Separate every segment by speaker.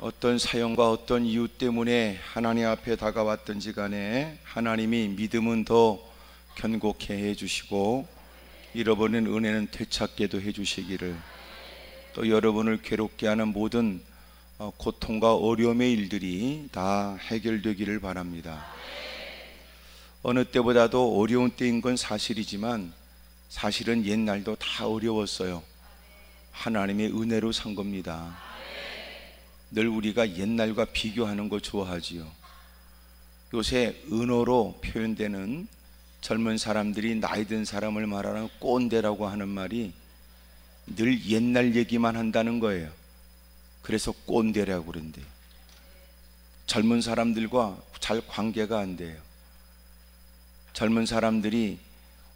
Speaker 1: 어떤 사연과 어떤 이유 때문에 하나님 앞에 다가왔든지 간에 하나님이 믿음은 더 견고케 해주시고 잃어버린 은혜는 되찾게도 해주시기를, 또 여러분을 괴롭게 하는 모든 고통과 어려움의 일들이 다 해결되기를 바랍니다. 어느 때보다도 어려운 때인 건 사실이지만 사실은 옛날도 다 어려웠어요. 하나님의 은혜로 산 겁니다. 늘 우리가 옛날과 비교하는 거 좋아하지요. 요새 은어로 표현되는 젊은 사람들이 나이 든 사람을 말하는 꼰대라고 하는 말이 늘 옛날 얘기만 한다는 거예요. 그래서 꼰대라고 그런대요. 젊은 사람들과 잘 관계가 안 돼요. 젊은 사람들이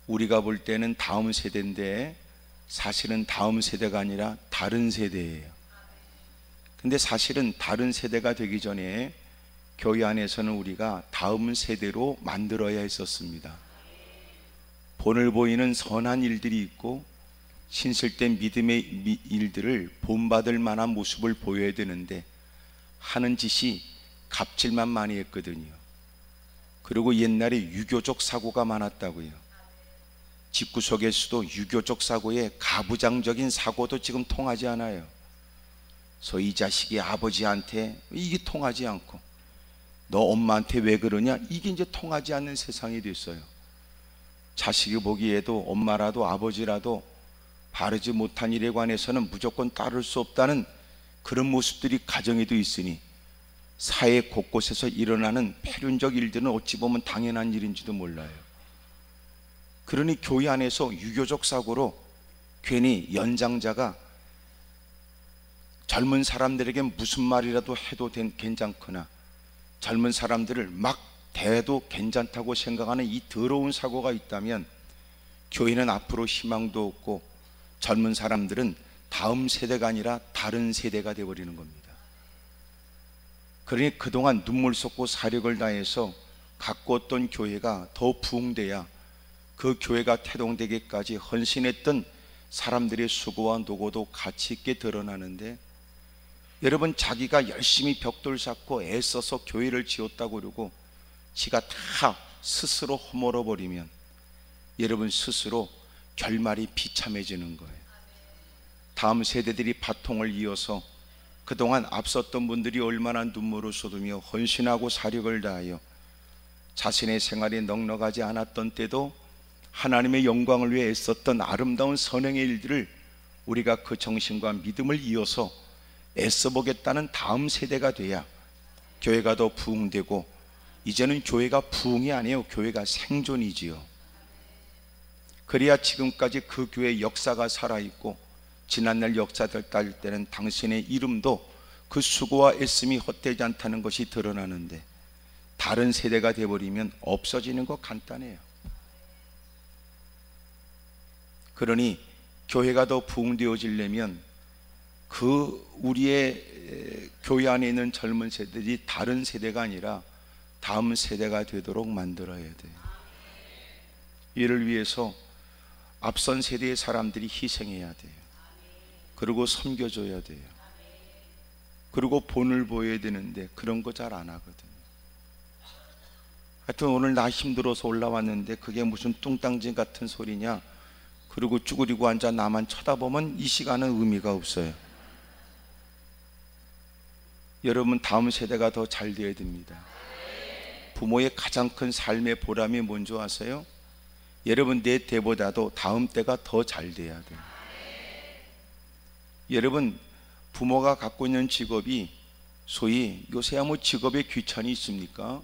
Speaker 1: 우리가 볼 때는 다음 세대인데 사실은 다음 세대가 아니라 다른 세대예요. 근데 사실은 다른 세대가 되기 전에 교회 안에서는 우리가 다음 세대로 만들어야 했었습니다. 본을 보이는 선한 일들이 있고 신실된 믿음의 일들을 본받을 만한 모습을 보여야 되는데 하는 짓이 갑질만 많이 했거든요. 그리고 옛날에 유교적 사고가 많았다고요. 집구석에서도 유교적 사고에 가부장적인 사고도 지금 통하지 않아요. 이 자식이 아버지한테 이게 통하지 않고 너 엄마한테 왜 그러냐, 이게 이제 통하지 않는 세상이 됐어요. 자식이 보기에도 엄마라도 아버지라도 바르지 못한 일에 관해서는 무조건 따를 수 없다는 그런 모습들이 가정에도 있으니 사회 곳곳에서 일어나는 폐륜적 일들은 어찌 보면 당연한 일인지도 몰라요. 그러니 교회 안에서 유교적 사고로 괜히 연장자가 젊은 사람들에게 무슨 말이라도 해도 괜찮거나 젊은 사람들을 막 대해도 괜찮다고 생각하는 이 더러운 사고가 있다면 교회는 앞으로 희망도 없고 젊은 사람들은 다음 세대가 아니라 다른 세대가 되어버리는 겁니다. 그러니 그동안 눈물 쏟고 사력을 다해서 가꾸었던 교회가 더 부흥돼야 그 교회가 태동되기까지 헌신했던 사람들의 수고와 노고도 가치 있게 드러나는데, 여러분 자기가 열심히 벽돌 쌓고 애써서 교회를 지었다고 그러고 지가 다 스스로 허물어 버리면 여러분 스스로 결말이 비참해지는 거예요. 다음 세대들이 바통을 이어서 그동안 앞섰던 분들이 얼마나 눈물을 쏟으며 헌신하고 사력을 다하여 자신의 생활이 넉넉하지 않았던 때도 하나님의 영광을 위해 애썼던 아름다운 선행의 일들을 우리가 그 정신과 믿음을 이어서 애써보겠다는 다음 세대가 돼야 교회가 더 부흥되고, 이제는 교회가 부흥이 아니에요. 교회가 생존이지요. 그래야 지금까지 그 교회의 역사가 살아있고 지난날 역사들 따질 때는 당신의 이름도 그 수고와 애씀이 헛되지 않다는 것이 드러나는데, 다른 세대가 되어버리면 없어지는 거 간단해요. 그러니 교회가 더 부흥되어지려면 우리의 교회 안에 있는 젊은 세대들이 다른 세대가 아니라 다음 세대가 되도록 만들어야 돼요. 이를 위해서 앞선 세대의 사람들이 희생해야 돼요. 그리고 섬겨줘야 돼요. 그리고 본을 보여야 되는데 그런 거 잘 안 하거든요. 하여튼 오늘 나 힘들어서 올라왔는데 그게 무슨 뚱땅지 같은 소리냐, 그리고 쭈그리고 앉아 나만 쳐다보면 이 시간은 의미가 없어요. 여러분 다음 세대가 더 잘 되어야 됩니다. 부모의 가장 큰 삶의 보람이 뭔지 아세요? 여러분 내 때보다도 다음 때가 더 잘 돼야 돼요. 여러분 부모가 갖고 있는 직업이 소위 요새야 뭐 직업에 귀천이 있습니까?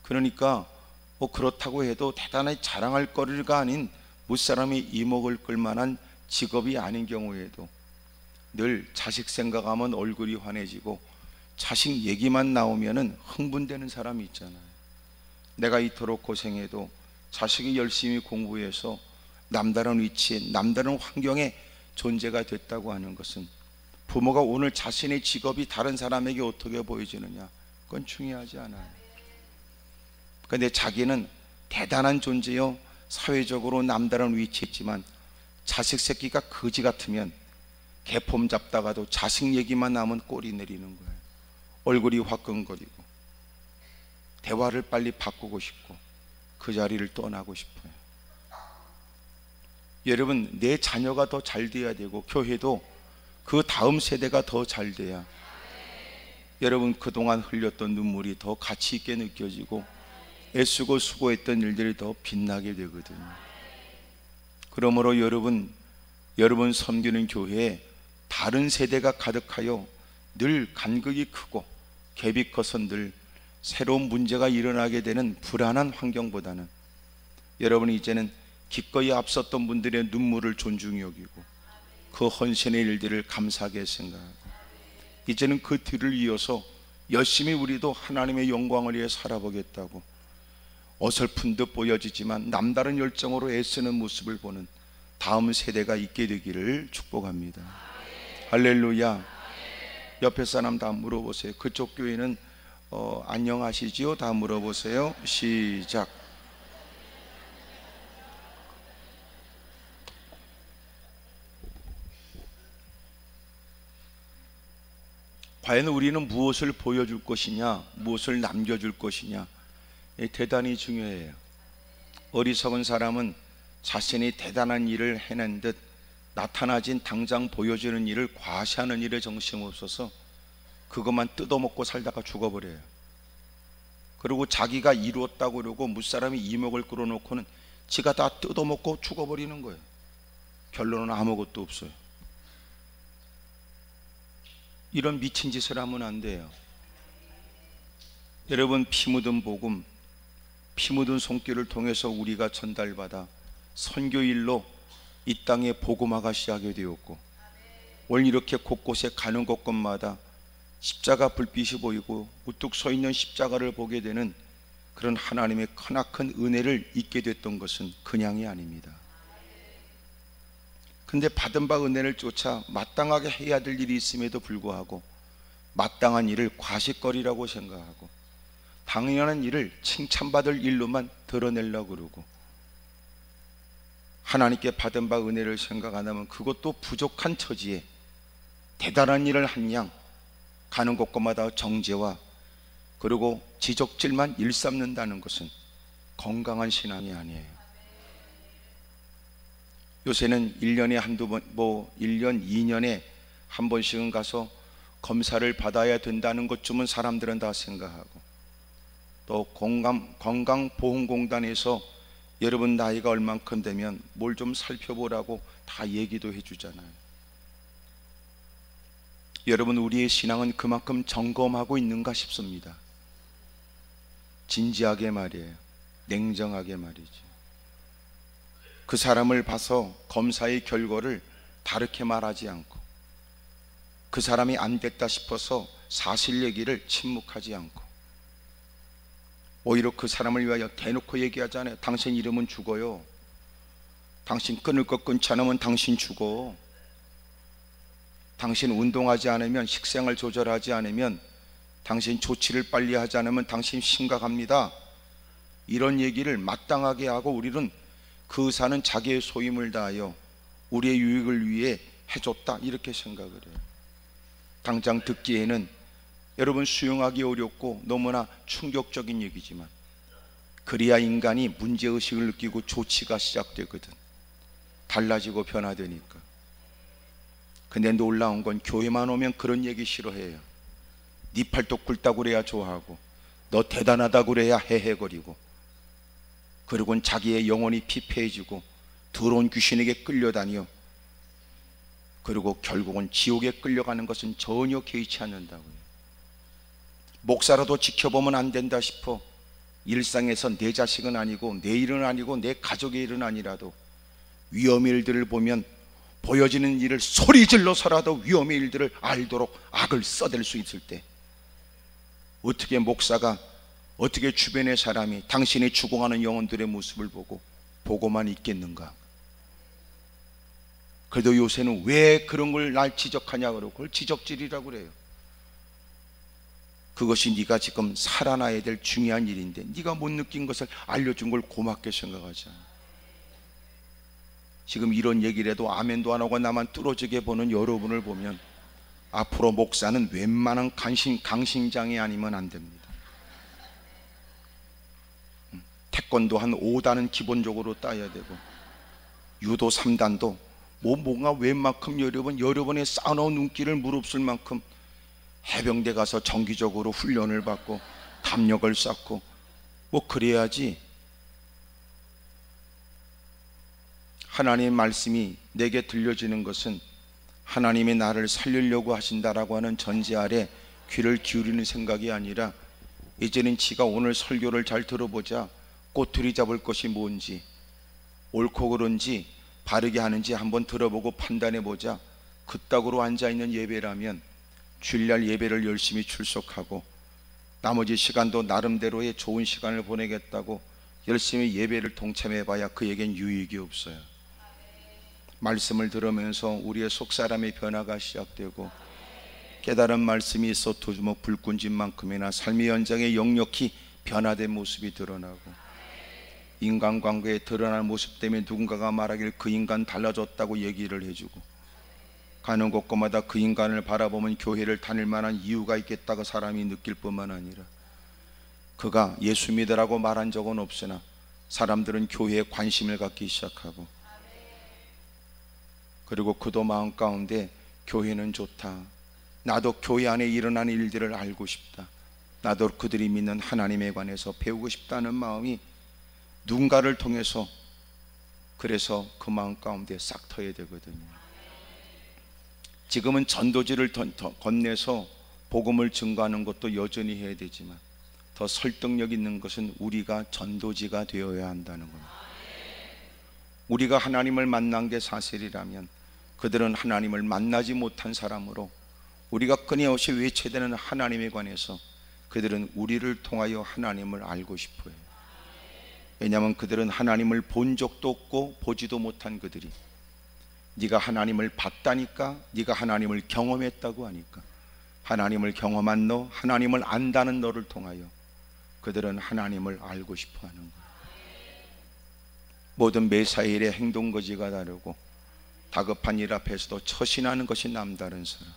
Speaker 1: 그러니까 뭐 그렇다고 해도 대단히 자랑할 거리가 아닌 무사람이 이목을 끌만한 직업이 아닌 경우에도 늘 자식 생각하면 얼굴이 환해지고 자식 얘기만 나오면은 흥분되는 사람이 있잖아요. 내가 이토록 고생해도 자식이 열심히 공부해서 남다른 위치에 남다른 환경에 존재가 됐다고 하는 것은 부모가 오늘 자신의 직업이 다른 사람에게 어떻게 보여지느냐, 그건 중요하지 않아요. 그런데 자기는 대단한 존재요, 사회적으로 남다른 위치에 있지만 자식 새끼가 거지 같으면 개폼 잡다가도 자식 얘기만 나오면 꼬리 내리는 거예요. 얼굴이 화끈거리고 대화를 빨리 바꾸고 싶고 그 자리를 떠나고 싶어요. 여러분, 내 자녀가 더 잘 돼야 되고 교회도 그 다음 세대가 더 잘 돼야 여러분 그동안 흘렸던 눈물이 더 가치 있게 느껴지고 애쓰고 수고했던 일들이 더 빛나게 되거든요. 그러므로 여러분 섬기는 교회에 다른 세대가 가득하여 늘 간극이 크고 갭이 커서 늘 새로운 문제가 일어나게 되는 불안한 환경보다는 여러분이 이제는 기꺼이 앞섰던 분들의 눈물을 존중히 여기고 그 헌신의 일들을 감사하게 생각하고 이제는 그 뒤를 이어서 열심히 우리도 하나님의 영광을 위해 살아보겠다고 어설픈 듯 보여지지만 남다른 열정으로 애쓰는 모습을 보는 다음 세대가 있게 되기를 축복합니다. 할렐루야. 옆에 사람 다 물어보세요. 그쪽 교회는 안녕하시지요? 다 물어보세요. 시작. 과연 우리는 무엇을 보여줄 것이냐, 무엇을 남겨줄 것이냐, 대단히 중요해요. 어리석은 사람은 자신이 대단한 일을 해낸 듯 나타나진 당장 보여지는 일을 과시하는 일에 정신이 없어서 그것만 뜯어먹고 살다가 죽어버려요. 그리고 자기가 이루었다고 그러고 무사람이 이목을 끌어놓고는 지가 다 뜯어먹고 죽어버리는 거예요. 결론은 아무것도 없어요. 이런 미친 짓을 하면 안 돼요. 여러분, 피 묻은 복음, 피 묻은 손길을 통해서 우리가 전달받아 선교일로 이 땅에 복음화가 시작이 되었고 오늘 이렇게 곳곳에 가는 곳곳마다 십자가 불빛이 보이고 우뚝 서 있는 십자가를 보게 되는 그런 하나님의 크나큰 은혜를 잊게 됐던 것은 그냥이 아닙니다. 근데 받은 바 은혜를 쫓아 마땅하게 해야 될 일이 있음에도 불구하고 마땅한 일을 과식거리라고 생각하고 당연한 일을 칭찬받을 일로만 드러내려고 그러고 하나님께 받은 바 은혜를 생각 안 하면 그것도 부족한 처지에 대단한 일을 한 양 가는 곳곳마다 정죄와 그리고 지적질만 일삼는다는 것은 건강한 신앙이 아니에요. 요새는 1년에 한두 번, 1년, 2년에 한 번씩은 가서 검사를 받아야 된다는 것쯤은 사람들은 다 생각하고 또 건강보험공단에서 여러분 나이가 얼만큼 되면 뭘 좀 살펴보라고 다 얘기도 해주잖아요. 여러분, 우리의 신앙은 그만큼 점검하고 있는가 싶습니다. 진지하게 말이에요. 냉정하게 말이죠. 그 사람을 봐서 검사의 결과를 다르게 말하지 않고 그 사람이 안 됐다 싶어서 사실 얘기를 침묵하지 않고 오히려 그 사람을 위하여 대놓고 얘기하잖아요. 당신 이러면 죽어요. 당신 끊을 것 끊지 않으면 당신 죽어. 당신 운동하지 않으면, 식생활 조절하지 않으면, 당신 조치를 빨리 하지 않으면 당신 심각합니다. 이런 얘기를 마땅하게 하고 우리는 그 의사는 자기의 소임을 다하여 우리의 유익을 위해 해줬다 이렇게 생각을 해요. 당장 듣기에는 여러분 수용하기 어렵고 너무나 충격적인 얘기지만 그래야 인간이 문제의식을 느끼고 조치가 시작되거든. 달라지고 변화되니까. 근데 놀라운 건 교회만 오면 그런 얘기 싫어해요. 네 팔뚝 굵다고 그래야 좋아하고 너 대단하다고 그래야 헤헤거리고 그리고는 자기의 영혼이 피폐해지고 더러운 귀신에게 끌려다녀 그리고 결국은 지옥에 끌려가는 것은 전혀 개의치 않는다고요. 목사라도 지켜보면 안 된다 싶어 일상에서 내 자식은 아니고 내 일은 아니고 내 가족의 일은 아니라도 위험의 일들을 보면 보여지는 일을 소리 질러서라도 위험의 일들을 알도록 악을 써댈 수 있을 때 어떻게 목사가 어떻게 주변의 사람이 당신이 죽어가는 영혼들의 모습을 보고만 있겠는가? 그래도 요새는 왜 그런 걸 날 지적하냐 그러고 그걸 지적질이라고 그래요. 그것이 네가 지금 살아나야 될 중요한 일인데 네가 못 느낀 것을 알려준 걸 고맙게 생각하잖아. 지금 이런 얘기를 해도 아멘도 안 하고 나만 뚫어지게 보는 여러분을 보면 앞으로 목사는 웬만한 강심장이 아니면 안 됩니다. 태권도 한 5단은 기본적으로 따야 되고, 유도 3단도 뭔가 웬만큼 여러 번의 쌓아놓은 눈길을 무릅쓸 만큼 해병대 가서 정기적으로 훈련을 받고 담력을 쌓고 뭐 그래야지. 하나님의 말씀이 내게 들려지는 것은 하나님이 나를 살리려고 하신다라고 하는 전제 아래 귀를 기울이는 생각이 아니라, 이제는 지가 오늘 설교를 잘 들어보자, 꼬투리 잡을 것이 뭔지, 옳고 그른지 바르게 하는지 한번 들어보고 판단해보자, 그따구로 앉아있는 예배라면 주일날 예배를 열심히 출석하고 나머지 시간도 나름대로의 좋은 시간을 보내겠다고 열심히 예배를 동참해봐야 그에겐 유익이 없어요. 말씀을 들으면서 우리의 속사람의 변화가 시작되고, 깨달은 말씀이 있어 두주먹 불꾼진만큼이나 삶의 현장에 역력히 변화된 모습이 드러나고, 인간관계에 드러나는 모습 때문에 누군가가 말하길 그 인간 달라졌다고 얘기를 해주고, 가는 곳곳마다 그 인간을 바라보면 교회를 다닐 만한 이유가 있겠다고 사람이 느낄 뿐만 아니라, 그가 예수 믿으라고 말한 적은 없으나 사람들은 교회에 관심을 갖기 시작하고, 그리고 그도 마음 가운데 교회는 좋다, 나도 교회 안에 일어나는 일들을 알고 싶다, 나도 그들이 믿는 하나님에 관해서 배우고 싶다는 마음이 누군가를 통해서, 그래서 그 마음 가운데 싹 터야 되거든요. 지금은 전도지를 건네서 복음을 증거하는 것도 여전히 해야 되지만, 더 설득력 있는 것은 우리가 전도지가 되어야 한다는 겁니다. 우리가 하나님을 만난 게 사실이라면 그들은 하나님을 만나지 못한 사람으로, 우리가 끊임없이 외쳐야 되는 하나님에 관해서 그들은 우리를 통하여 하나님을 알고 싶어요. 왜냐하면 그들은 하나님을 본 적도 없고 보지도 못한 그들이, 네가 하나님을 봤다니까, 네가 하나님을 경험했다고 하니까, 하나님을 경험한 너, 하나님을 안다는 너를 통하여 그들은 하나님을 알고 싶어 하는 거예요. 모든 매사일의 행동거지가 다르고 다급한 일 앞에서도 처신하는 것이 남다른 사람,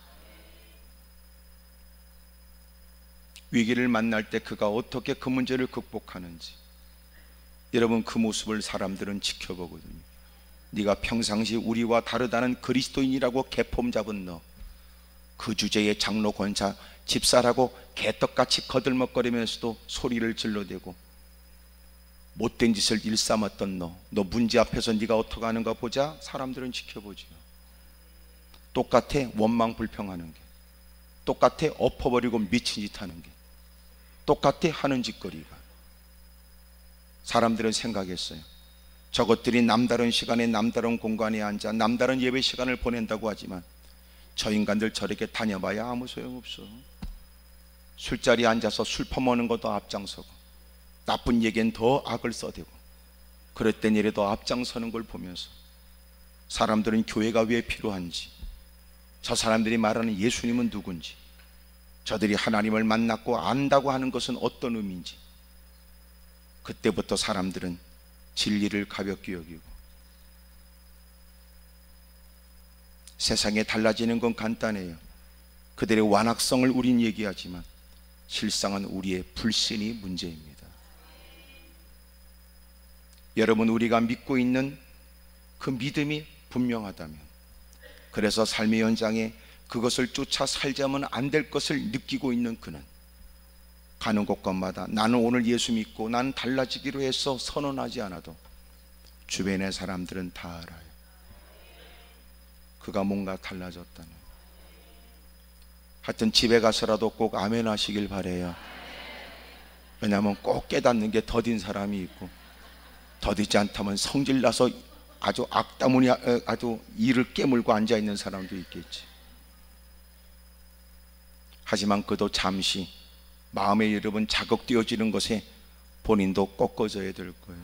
Speaker 1: 위기를 만날 때 그가 어떻게 그 문제를 극복하는지, 여러분 그 모습을 사람들은 지켜보거든요. 네가 평상시 우리와 다르다는 그리스도인이라고 개폼 잡은 너, 그 주제의 장로 권사 집사라고 개떡같이 거들먹거리면서도 소리를 질러대고 못된 짓을 일삼았던 너 문제 앞에서 네가 어떻게 하는가 보자, 사람들은 지켜보지요. 똑같아 원망 불평하는 게, 똑같아 엎어버리고 미친 짓 하는 게, 똑같아 하는 짓거리가. 사람들은 생각했어요. 저것들이 남다른 시간에 남다른 공간에 앉아 남다른 예배 시간을 보낸다고 하지만 저 인간들 저렇게 다녀봐야 아무 소용없어. 술자리에 앉아서 술 퍼먹는 것도 앞장서고 나쁜 얘기엔 더 악을 써대고 그랬던 일에도 앞장서는 걸 보면서 사람들은 교회가 왜 필요한지, 저 사람들이 말하는 예수님은 누군지, 저들이 하나님을 만났고 안다고 하는 것은 어떤 의미인지, 그때부터 사람들은 진리를 가볍게 여기고, 세상에 달라지는 건 간단해요. 그들의 완악성을 우린 얘기하지만 실상은 우리의 불신이 문제입니다. 여러분, 우리가 믿고 있는 그 믿음이 분명하다면, 그래서 삶의 현장에 그것을 쫓아 살자면 안 될 것을 느끼고 있는 그는 가는 곳곳마다 나는 오늘 예수 믿고 나는 달라지기로 해서 선언하지 않아도 주변의 사람들은 다 알아요. 그가 뭔가 달라졌다는. 하여튼 집에 가서라도 꼭 아멘 하시길 바래요. 왜냐하면 꼭 깨닫는 게 더딘 사람이 있고, 더디지 않다면 성질나서 아주 악다무니 아주 이를 깨물고 앉아있는 사람도 있겠지. 하지만 그도 잠시 마음에 여러분 자극되어지는 것에 본인도 꺾어져야 될 거예요.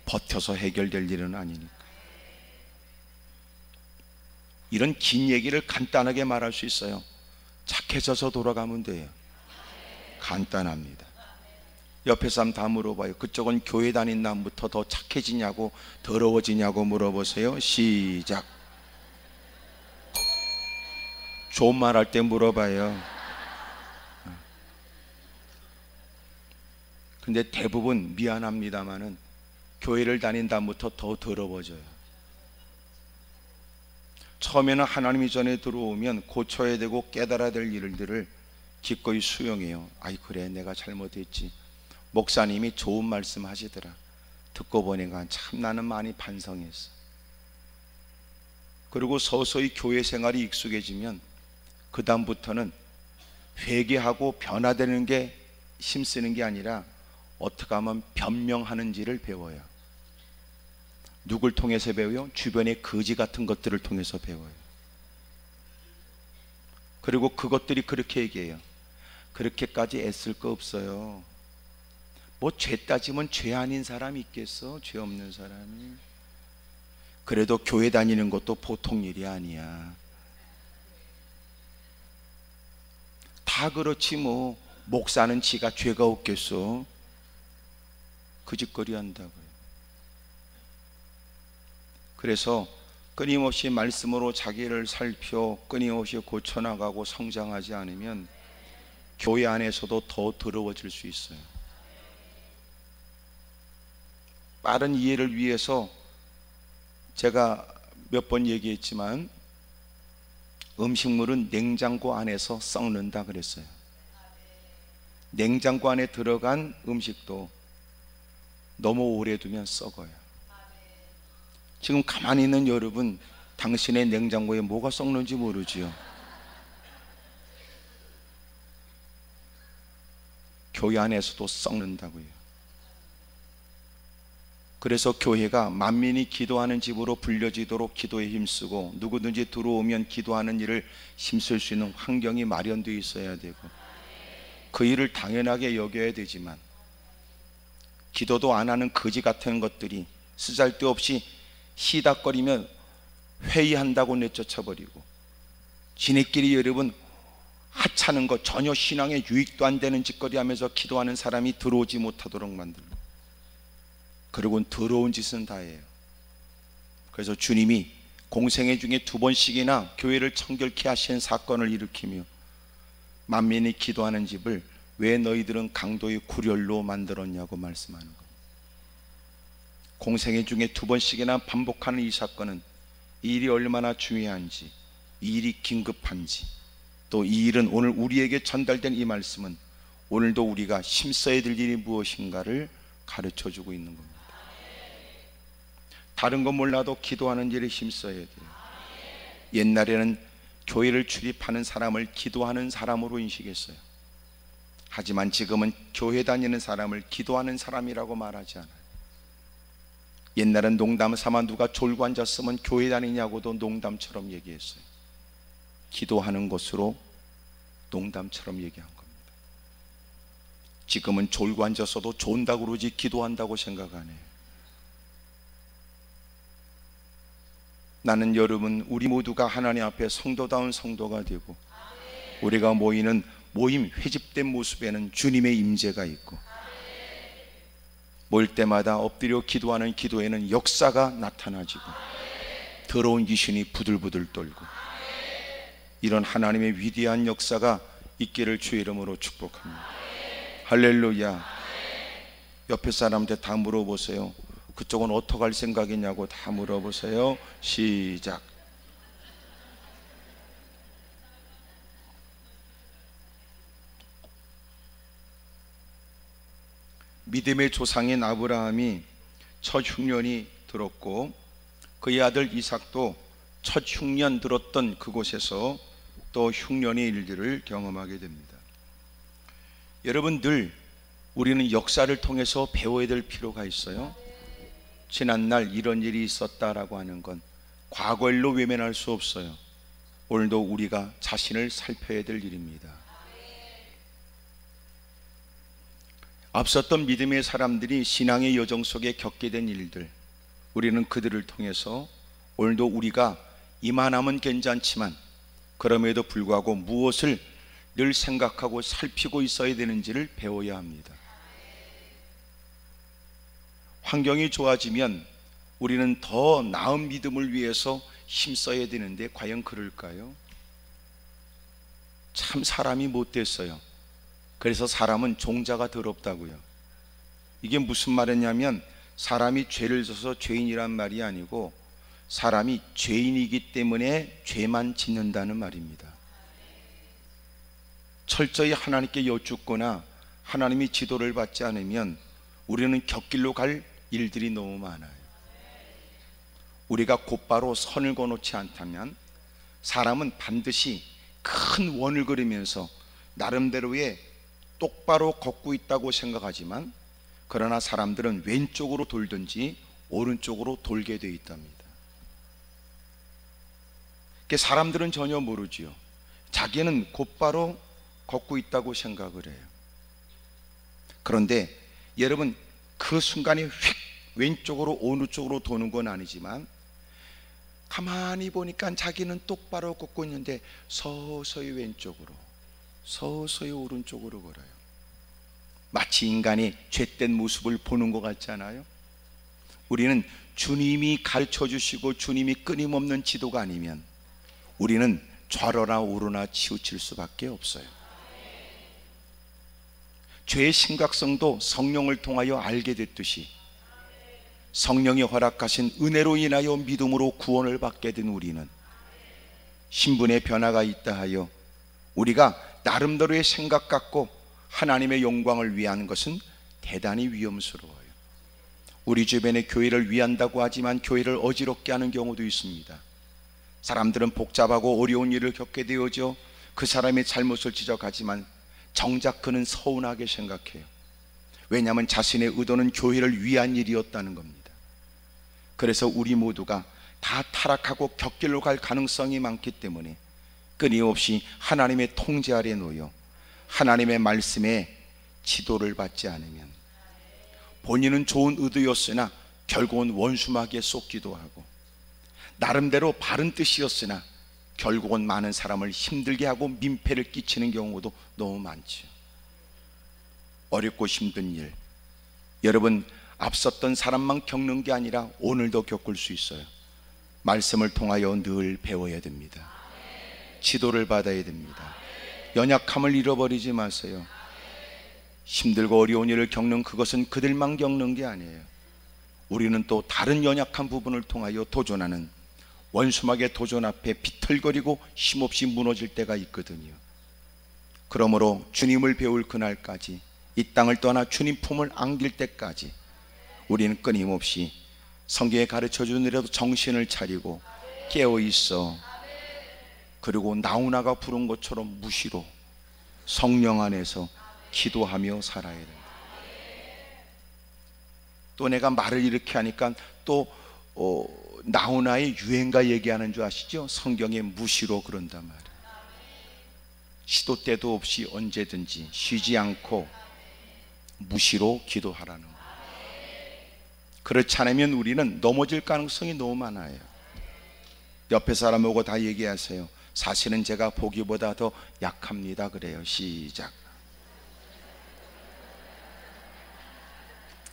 Speaker 1: 버텨서 해결될 일은 아니니까. 이런 긴 얘기를 간단하게 말할 수 있어요. 착해져서 돌아가면 돼요. 간단합니다. 옆에 사람 다 물어봐요. 그쪽은 교회 다닌 다음부터 더 착해지냐고 더러워지냐고 물어보세요. 시작. 좋은 말 할 때 물어봐요. 근데 대부분 미안합니다마는 교회를 다닌 다음부터 더 더러워져요. 처음에는 하나님이 전에 들어오면 고쳐야 되고 깨달아야 될 일들을 기꺼이 수용해요. 아이 그래 내가 잘못했지. 목사님이 좋은 말씀 하시더라. 듣고 보니까 참 나는 많이 반성했어. 그리고 서서히 교회 생활이 익숙해지면 그 다음부터는 회개하고 변화되는 게 힘쓰는 게 아니라 어떻게 하면 변명하는지를 배워요. 누굴 통해서 배워요? 주변의 거지 같은 것들을 통해서 배워요. 그리고 그것들이 그렇게 얘기해요. 그렇게까지 애쓸 거 없어요. 뭐 죄 따지면 죄 아닌 사람이 있겠어? 죄 없는 사람이. 그래도 교회 다니는 것도 보통 일이 아니야. 다 그렇지 뭐 목사는 지가 죄가 없겠어? 그 짓거리 한다고요. 그래서 끊임없이 말씀으로 자기를 살펴 끊임없이 고쳐나가고 성장하지 않으면 교회 안에서도 더 더러워질 수 있어요. 빠른 이해를 위해서 제가 몇 번 얘기했지만 음식물은 냉장고 안에서 썩는다 그랬어요. 냉장고 안에 들어간 음식도 너무 오래 두면 썩어요. 지금 가만히 있는 여러분, 당신의 냉장고에 뭐가 썩는지 모르지요? 교회 안에서도 썩는다고요. 그래서 교회가 만민이 기도하는 집으로 불려지도록 기도에 힘쓰고 누구든지 들어오면 기도하는 일을 힘쓸 수 있는 환경이 마련되어 있어야 되고 그 일을 당연하게 여겨야 되지만 기도도 안 하는 거지 같은 것들이 쓰잘데없이 시닥거리면 회의한다고 내쫓아버리고 지네끼리 여러분 하찮은 것 전혀 신앙에 유익도 안 되는 짓거리 하면서 기도하는 사람이 들어오지 못하도록 만들고 그리고는 더러운 짓은 다 해요. 그래서 주님이 공생애 중에 2번씩이나 교회를 청결케 하신 사건을 일으키며 만민이 기도하는 집을 왜 너희들은 강도의 구렬로 만들었냐고 말씀하는 겁니다. 공생애 중에 2번씩이나 반복하는 이 사건은 이 일이 얼마나 중요한지, 이 일이 긴급한지, 또 이 일은 오늘 우리에게 전달된 이 말씀은 오늘도 우리가 힘써야 될 일이 무엇인가를 가르쳐 주고 있는 겁니다. 다른 건 몰라도 기도하는 일에 힘써야 돼요. 옛날에는 교회를 출입하는 사람을 기도하는 사람으로 인식했어요. 하지만 지금은 교회 다니는 사람을 기도하는 사람이라고 말하지 않아요. 옛날엔 농담 삼아 누가 졸고 앉았으면 교회 다니냐고도 농담처럼 얘기했어요. 기도하는 것으로 농담처럼 얘기한 겁니다. 지금은 졸고 앉았어도 존다고 그러지 기도한다고 생각 안 해요. 나는 여러분 우리 모두가 하나님 앞에 성도다운 성도가 되고 우리가 모이는 모임 회집된 모습에는 주님의 임재가 있고 모일 때마다 엎드려 기도하는 기도에는 역사가 나타나지고 더러운 귀신이 부들부들 떨고 이런 하나님의 위대한 역사가 있기를 주의 이름으로 축복합니다. 할렐루야. 옆에 사람한테 다 물어보세요. 그쪽은 어떻게 할 생각이냐고 다 물어보세요. 시작. 믿음의 조상인 아브라함이 첫 흉년이 들었고 그의 아들 이삭도 첫 흉년 들었던 그곳에서 또 흉년의 일들을 경험하게 됩니다. 여러분 늘 우리는 역사를 통해서 배워야 될 필요가 있어요. 지난날 이런 일이 있었다라고 하는 건 과거 일로 외면할 수 없어요. 오늘도 우리가 자신을 살펴야 될 일입니다. 앞섰던 믿음의 사람들이 신앙의 여정 속에 겪게 된 일들, 우리는 그들을 통해서 오늘도 우리가 이만하면 괜찮지만 그럼에도 불구하고 무엇을 늘 생각하고 살피고 있어야 되는지를 배워야 합니다. 환경이 좋아지면 우리는 더 나은 믿음을 위해서 힘써야 되는데 과연 그럴까요? 참 사람이 못됐어요. 그래서 사람은 종자가 더럽다고요. 이게 무슨 말이냐면 사람이 죄를 져서 죄인이란 말이 아니고 사람이 죄인이기 때문에 죄만 짓는다는 말입니다. 철저히 하나님께 여쭙거나 하나님이 지도를 받지 않으면 우리는 곁길로 갈 일들이 너무 많아요. 우리가 곧바로 선을 거놓지 않다면 사람은 반드시 큰 원을 그리면서 나름대로의 똑바로 걷고 있다고 생각하지만 그러나 사람들은 왼쪽으로 돌든지 오른쪽으로 돌게 되어 있답니다. 사람들은 전혀 모르지요. 자기는 곧바로 걷고 있다고 생각을 해요. 그런데 여러분, 그 순간에 휙 왼쪽으로 오른쪽으로 도는 건 아니지만 가만히 보니까 자기는 똑바로 걷고 있는데 서서히 왼쪽으로 서서히 오른쪽으로 걸어요. 마치 인간의 죄된 모습을 보는 것 같지 않아요? 우리는 주님이 가르쳐 주시고 주님이 끊임없는 지도가 아니면 우리는 좌로나 우로나 치우칠 수밖에 없어요. 죄의 심각성도 성령을 통하여 알게 됐듯이 성령이 허락하신 은혜로 인하여 믿음으로 구원을 받게 된 우리는 신분의 변화가 있다 하여 우리가 나름대로의 생각 갖고 하나님의 영광을 위한 것은 대단히 위험스러워요. 우리 주변에 교회를 위한다고 하지만 교회를 어지럽게 하는 경우도 있습니다. 사람들은 복잡하고 어려운 일을 겪게 되어져 그 사람의 잘못을 지적하지만 정작 그는 서운하게 생각해요. 왜냐하면 자신의 의도는 교회를 위한 일이었다는 겁니다. 그래서 우리 모두가 다 타락하고 곁길로 갈 가능성이 많기 때문에 끊임없이 하나님의 통제 아래 놓여 하나님의 말씀에 지도를 받지 않으면 본인은 좋은 의도였으나 결국은 원수마귀에 쏟기도 하고 나름대로 바른 뜻이었으나 결국은 많은 사람을 힘들게 하고 민폐를 끼치는 경우도 너무 많죠. 어렵고 힘든 일, 여러분 앞섰던 사람만 겪는 게 아니라 오늘도 겪을 수 있어요. 말씀을 통하여 늘 배워야 됩니다. 지도를 받아야 됩니다. 연약함을 잃어버리지 마세요. 힘들고 어려운 일을 겪는 그것은 그들만 겪는 게 아니에요. 우리는 또 다른 연약한 부분을 통하여 도전하는, 원수막의 도전 앞에 비틀거리고 힘없이 무너질 때가 있거든요. 그러므로 주님을 배울 그날까지, 이 땅을 떠나 주님 품을 안길 때까지 우리는 끊임없이 성경에 가르쳐주는 대로 정신을 차리고 깨어있어, 그리고 나훈아가 부른 것처럼 무시로 성령 안에서 기도하며 살아야 된다. 또 내가 말을 이렇게 하니까 또 나훈아의 유행가 얘기하는 줄 아시죠? 성경에 무시로 그런단 말이에요. 시도 때도 없이 언제든지 쉬지 않고 무시로 기도하라는 거예요. 그렇지 않으면 우리는 넘어질 가능성이 너무 많아요. 옆에 사람하고 다 얘기하세요. 사실은 제가 보기보다 더 약합니다. 그래요. 시작.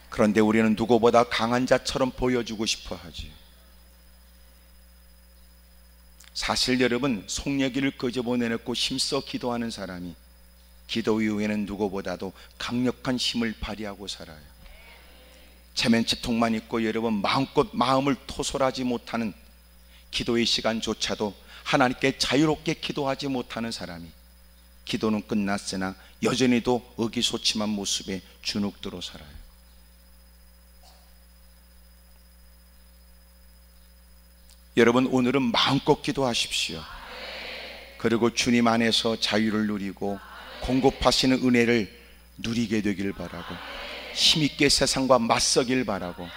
Speaker 1: 그런데 우리는 누구보다 강한 자처럼 보여주고 싶어 하지. 사실 여러분, 속 얘기를 끄집어내놓고 힘써 기도하는 사람이 기도 이후에는 누구보다도 강력한 힘을 발휘하고 살아요. 체면치통만 있고 여러분 마음껏 마음을 토설하지 못하는 기도의 시간조차도 하나님께 자유롭게 기도하지 못하는 사람이 기도는 끝났으나 여전히도 의기소침한 모습에 주눅들어 살아요. 여러분, 오늘은 마음껏 기도하십시오. 그리고 주님 안에서 자유를 누리고 공급하시는 은혜를 누리게 되길 바라고, 힘있게 세상과 맞서길 바라고,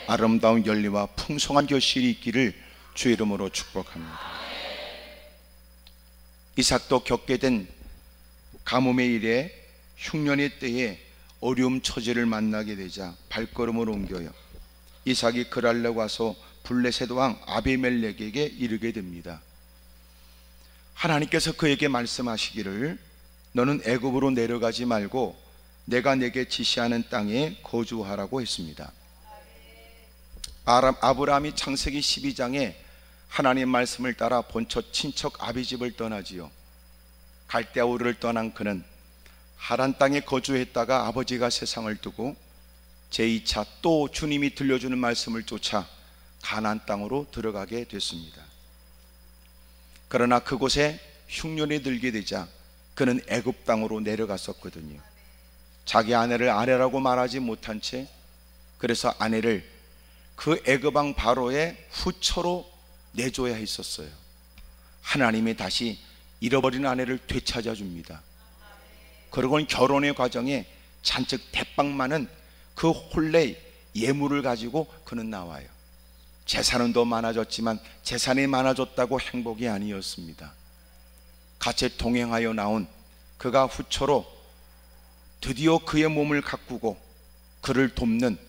Speaker 1: 아름다운 열리와 풍성한 결실이 있기를 주 이름으로 축복합니다. 이삭도 겪게 된 가뭄의 일에 흉년의 때에 어려움 처지를 만나게 되자 발걸음을 옮겨요. 이삭이 그랄로 가서 블레셋 왕 아비멜렉에게 이르게 됩니다. 하나님께서 그에게 말씀하시기를 너는 애굽으로 내려가지 말고 내가 내게 지시하는 땅에 거주하라고 했습니다. 아브라함이 창세기 12장에 하나님의 말씀을 따라 본처 친척 아비집을 떠나지요. 갈대아 우르를 떠난 그는 하란 땅에 거주했다가 아버지가 세상을 두고 제2차 또 주님이 들려주는 말씀을 쫓아 가나안 땅으로 들어가게 됐습니다. 그러나 그곳에 흉년이 들게 되자 그는 애굽 땅으로 내려갔었거든요. 자기 아내를 아내라고 말하지 못한 채, 그래서 아내를 그 애굽 왕 바로의 후처로 내줘야 했었어요. 하나님이 다시 잃어버린 아내를 되찾아 줍니다. 그리고는 결혼의 과정에 잔뜩 대빵 많은 그 혼례 예물을 가지고 그는 나와요. 재산은 더 많아졌지만 재산이 많아졌다고 행복이 아니었습니다. 같이 동행하여 나온 그가 후처로 드디어 그의 몸을 가꾸고 그를 돕는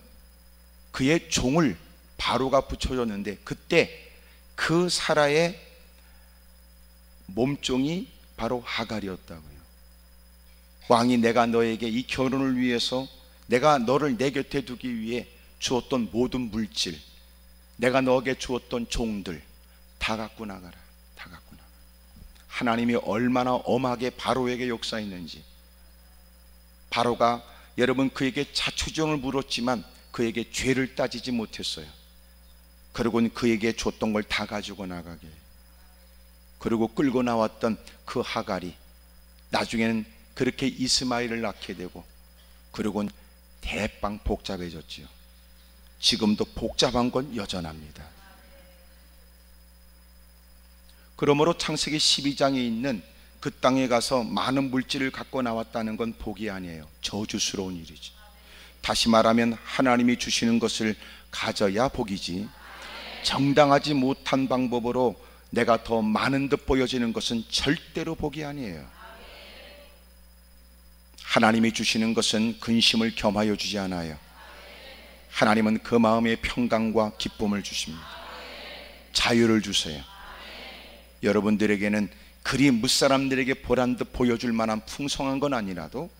Speaker 1: 그의 종을 바로가 붙여줬는데, 그때 그 사라의 몸종이 바로 하갈이었다고요. 왕이 내가 너에게 이 결혼을 위해서 내가 너를 내 곁에 두기 위해 주었던 모든 물질, 내가 너에게 주었던 종들 다 갖고 나가라. 다 갖고 나가라. 하나님이 얼마나 엄하게 바로에게 역사했는지. 바로가 여러분 그에게 자초지종을 물었지만 그에게 죄를 따지지 못했어요. 그리고는 그에게 줬던 걸 다 가지고 나가게. 그리고 끌고 나왔던 그 하갈이 나중에는 그렇게 이스마엘을 낳게 되고, 그리고는 대빵 복잡해졌지요. 지금도 복잡한 건 여전합니다. 그러므로 창세기 12장에 있는 그 땅에 가서 많은 물질을 갖고 나왔다는 건 복이 아니에요. 저주스러운 일이지. 다시 말하면 하나님이 주시는 것을 가져야 복이지, 정당하지 못한 방법으로 내가 더 많은 듯 보여지는 것은 절대로 복이 아니에요. 하나님이 주시는 것은 근심을 겸하여 주지 않아요. 하나님은 그 마음의 평강과 기쁨을 주십니다. 자유를 주세요. 여러분들에게는 그리 무사람들에게 보란 듯 보여줄 만한 풍성한 건 아니라도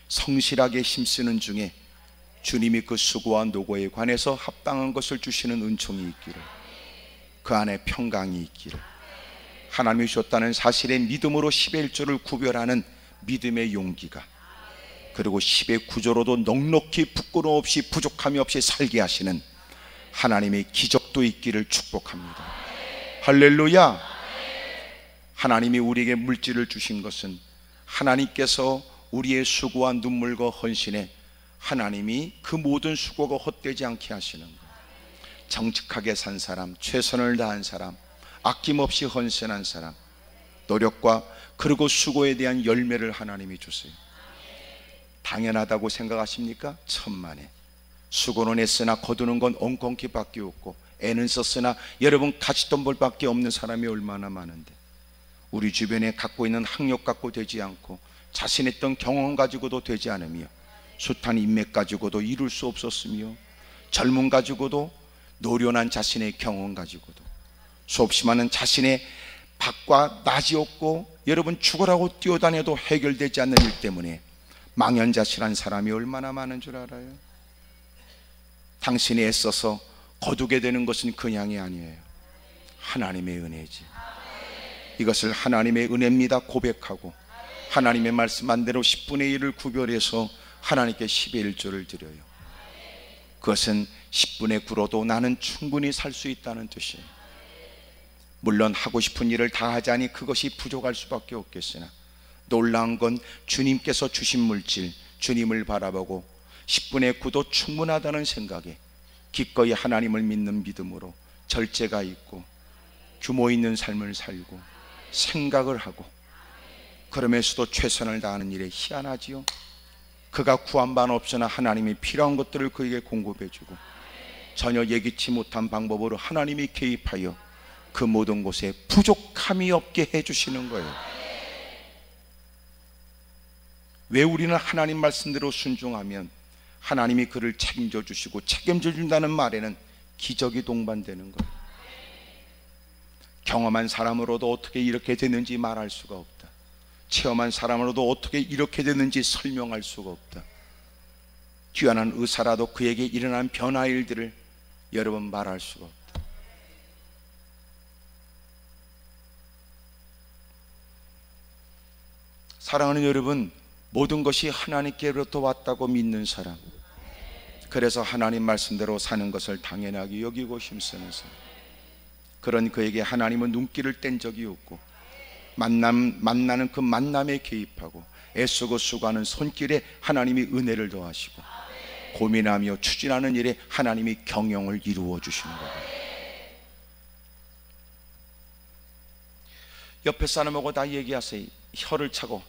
Speaker 1: 성실하게 힘쓰는 중에 주님이 그 수고와 노고에 관해서 합당한 것을 주시는 은총이 있기를, 그 안에 평강이 있기를, 하나님이 주셨다는 사실의 믿음으로 10의 1조를 구별하는 믿음의 용기가, 그리고 10의 9조로도 넉넉히 부끄러움 없이 부족함이 없이 살게 하시는 하나님의 기적도 있기를 축복합니다. 할렐루야. 하나님이 우리에게 물질을 주신 것은 하나님께서 우리의 수고와 눈물과 헌신에 하나님이 그 모든 수고가 헛되지 않게 하시는 거예요. 정직하게 산 사람, 최선을 다한 사람, 아낌없이 헌신한 사람, 노력과 그리고 수고에 대한 열매를 하나님이 주세요. 당연하다고 생각하십니까? 천만에. 수고는 했으나 거두는 건 엉겅퀴밖에 없고, 애는 썼으나 여러분 가짓돈 벌밖에 없는 사람이 얼마나 많은데, 우리 주변에 갖고 있는 학력 갖고 되지 않고 자신했던 경험 가지고도 되지 않으며, 숱한 인맥 가지고도 이룰 수 없었으며, 젊음 가지고도 노련한 자신의 경험 가지고도 수없이 많은 자신의 밖과 낮이 없고, 여러분 죽으라고 뛰어다녀도 해결되지 않는 일 때문에 망연자실한 사람이 얼마나 많은 줄 알아요? 당신이 애써서 거두게 되는 것은 그냥이 아니에요. 하나님의 은혜지. 이것을 하나님의 은혜입니다 고백하고, 하나님의 말씀한 대로 10분의 1을 구별해서 하나님께 10의 1조를 드려요. 그것은 10분의 9로도 나는 충분히 살 수 있다는 뜻이에요. 물론 하고 싶은 일을 다 하자니 그것이 부족할 수밖에 없겠으나, 놀라운 건 주님께서 주신 물질, 주님을 바라보고 10분의 9도 충분하다는 생각에 기꺼이 하나님을 믿는 믿음으로 절제가 있고 규모 있는 삶을 살고 생각을 하고, 그러면서도 최선을 다하는 일에 희한하지요. 그가 구한 바는 없으나 하나님이 필요한 것들을 그에게 공급해주고, 전혀 예기치 못한 방법으로 하나님이 개입하여 그 모든 곳에 부족함이 없게 해주시는 거예요. 왜 우리는 하나님 말씀대로 순종하면 하나님이 그를 책임져 주시고 책임져 준다는 말에는 기적이 동반되는 거예요. 경험한 사람으로도 어떻게 이렇게 됐는지 말할 수가 없다. 체험한 사람으로도 어떻게 이렇게 됐는지 설명할 수가 없다. 뛰어난 의사라도 그에게 일어난 변화 일들을 여러분 말할 수가 없다. 사랑하는 여러분, 모든 것이 하나님께로부터 왔다고 믿는 사람, 그래서 하나님 말씀대로 사는 것을 당연하게 여기고 힘쓰는 사람, 그런 그에게 하나님은 눈길을 뗀 적이 없고 만나는 그 만남에 개입하고 애쓰고 수고하는 손길에 하나님이 은혜를 더하시고 고민하며 추진하는 일에 하나님이 경영을 이루어 주시는 거다. 옆에 사람하고 다 얘기하세요. 혀를 차고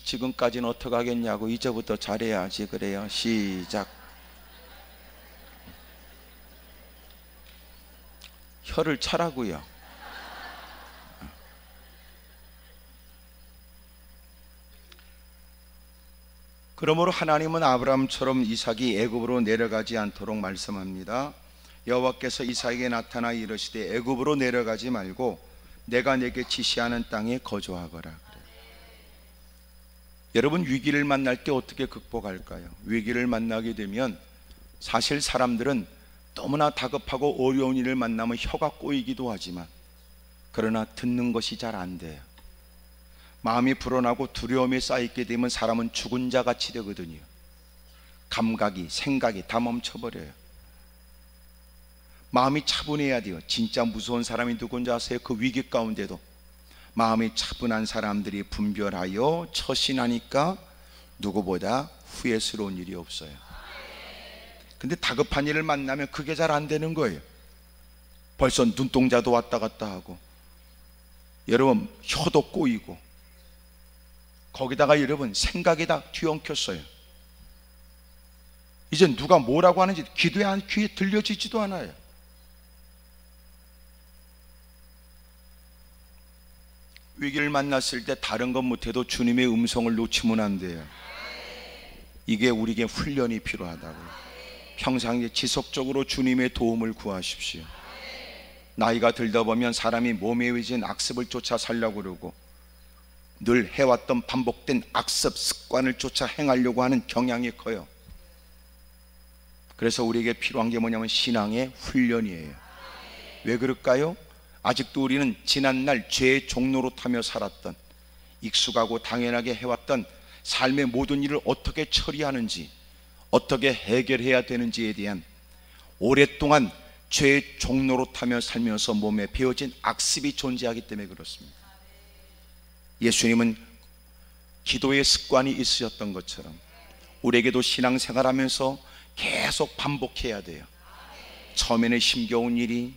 Speaker 1: 지금까지는 어떻게 하겠냐고, 이제부터 잘해야지. 그래요. 시작. 혀를 차라고요. 그러므로 하나님은 아브라함처럼 이삭이 애굽으로 내려가지 않도록 말씀합니다. 여호와께서 이삭에게 나타나 이르시되 애굽으로 내려가지 말고 내가 내게 지시하는 땅에 거주하거라. 그래요. 여러분, 위기를 만날 때 어떻게 극복할까요? 위기를 만나게 되면 사실 사람들은 너무나 다급하고 어려운 일을 만나면 혀가 꼬이기도 하지만, 그러나 듣는 것이 잘 안 돼요. 마음이 불안하고 두려움이 쌓이게 되면 사람은 죽은 자 같이 되거든요. 감각이, 생각이 다 멈춰버려요. 마음이 차분해야 돼요. 진짜 무서운 사람이 누군지 아세요? 그 위기 가운데도 마음이 차분한 사람들이 분별하여 처신하니까 누구보다 후회스러운 일이 없어요. 근데 다급한 일을 만나면 그게 잘 안 되는 거예요. 벌써 눈동자도 왔다 갔다 하고, 여러분 혀도 꼬이고, 거기다가 여러분 생각이 다 뒤엉켰어요. 이제 누가 뭐라고 하는지 귀에 들려지지도 않아요. 위기를 만났을 때 다른 것 못해도 주님의 음성을 놓치면 안 돼요. 이게 우리에게 훈련이 필요하다고요. 평상시에 지속적으로 주님의 도움을 구하십시오. 나이가 들다 보면 사람이 몸에 위진 악습을 쫓아 살려고 그러고 늘 해왔던 반복된 악습 습관을 쫓아 행하려고 하는 경향이 커요. 그래서 우리에게 필요한 게 뭐냐면 신앙의 훈련이에요. 왜 그럴까요? 아직도 우리는 지난날 죄의 종로로 타며 살았던, 익숙하고 당연하게 해왔던 삶의 모든 일을 어떻게 처리하는지, 어떻게 해결해야 되는지에 대한 오랫동안 죄의 종로로 타며 살면서 몸에 배어진 악습이 존재하기 때문에 그렇습니다. 예수님은 기도의 습관이 있으셨던 것처럼 우리에게도 신앙생활하면서 계속 반복해야 돼요. 처음에는 힘겨운 일이,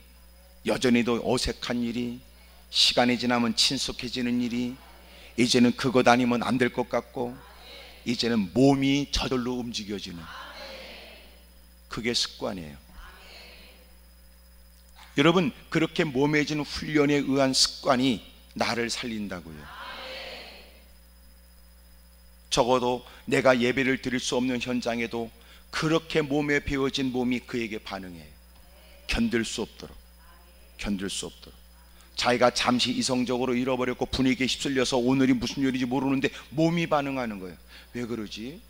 Speaker 1: 여전히도 어색한 일이, 시간이 지나면 친숙해지는 일이, 이제는 그것 아니면 안 될 것 같고, 이제는 몸이 저절로 움직여지는, 그게 습관이에요. 여러분, 그렇게 몸해지는 훈련에 의한 습관이 나를 살린다고요. 적어도 내가 예배를 드릴 수 없는 현장에도 그렇게 몸에 배어진 몸이 그에게 반응해요. 견딜 수 없도록. 자기가 잠시 이성적으로 잃어버렸고 분위기에 휩쓸려서 오늘이 무슨 요일인지 모르는데 몸이 반응하는 거예요. 왜 그러지?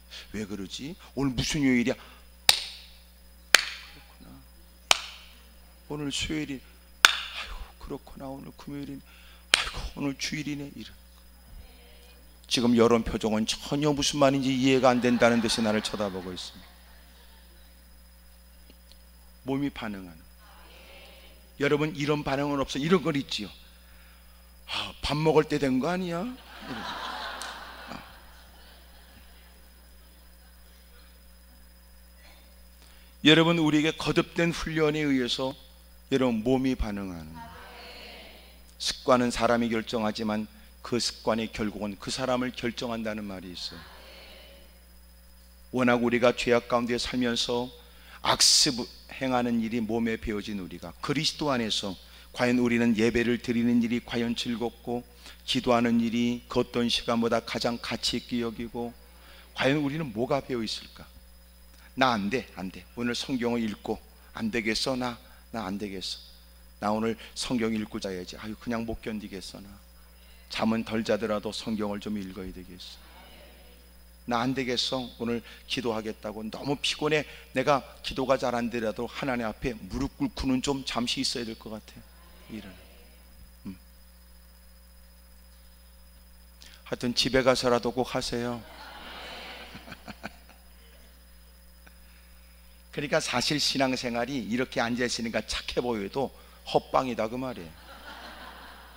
Speaker 1: 오늘 무슨 요일이야? 그렇구나. 오늘 수요일이, 아이고 그렇구나. 오늘 금요일이네. 아이고 오늘 주일이네. 이런. 지금 이런 표정은 전혀 무슨 말인지 이해가 안 된다는 듯이 나를 쳐다보고 있습니다. 몸이 반응하는. 여러분, 이런 반응은 없어. 이런 건 있지요. 밥 먹을 때 된 거 아니야? 여러분, 우리에게 거듭된 훈련에 의해서 여러분 몸이 반응하는 거예요. 습관은 사람이 결정하지만 그 습관이 결국은 그 사람을 결정한다는 말이 있어요. 워낙 우리가 죄악 가운데 살면서 악습 행하는 일이 몸에 배어진 우리가, 그리스도 안에서 과연 우리는 예배를 드리는 일이 과연 즐겁고, 기도하는 일이 그 어떤 시간보다 가장 가치 있게 여기고, 과연 우리는 뭐가 배어 있을까? 나 안 돼. 오늘 성경을 읽고 안 되겠어. 나 안 되겠어. 나 오늘 성경 읽고 자야지. 아유 그냥 못 견디겠어. 나 잠은 덜 자더라도 성경을 좀 읽어야 되겠어. 나 안 되겠어. 오늘 기도하겠다고 너무 피곤해. 내가 기도가 잘 안 되더라도 하나님 앞에 무릎 꿇고는 좀 잠시 있어야 될 것 같아요. 이런. 하여튼 집에 가서라도 꼭 하세요. 그러니까 사실 신앙생활이 이렇게 앉아있으니까 착해 보여도 헛방이다 그 말이에요.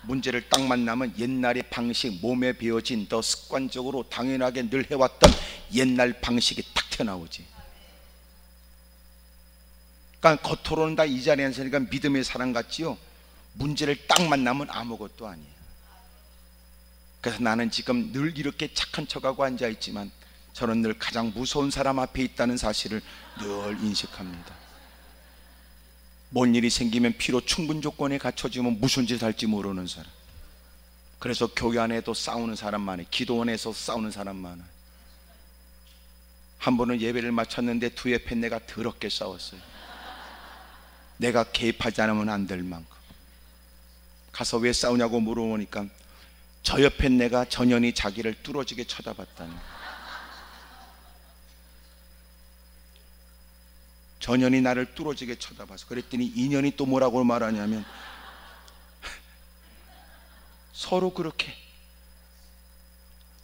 Speaker 1: 문제를 딱 만나면 옛날의 방식, 몸에 배어진 더 습관적으로 당연하게 늘 해왔던 옛날 방식이 딱 튀어나오지. 그러니까 겉으로는 다 이 자리에 앉으니까 믿음의 사람 같지요. 문제를 딱 만나면 아무것도 아니에요. 그래서 나는 지금 늘 이렇게 착한 척하고 앉아있지만 저는 늘 가장 무서운 사람 앞에 있다는 사실을 늘 인식합니다. 뭔 일이 생기면 피로 충분 조건에 갖춰지면 무슨 짓 할지 모르는 사람. 그래서 교회 안에도 싸우는 사람 많아요. 기도원에서 싸우는 사람 많아요. 한 번은 예배를 마쳤는데 두 옆에 내가 더럽게 싸웠어요. 내가 개입하지 않으면 안 될 만큼. 가서 왜 싸우냐고 물어보니까 저 옆에 내가 전현이 자기를 뚫어지게 쳐다봤다는, 전현이 나를 뚫어지게 쳐다봐서. 그랬더니 인연이 또 뭐라고 말하냐면 서로 그렇게,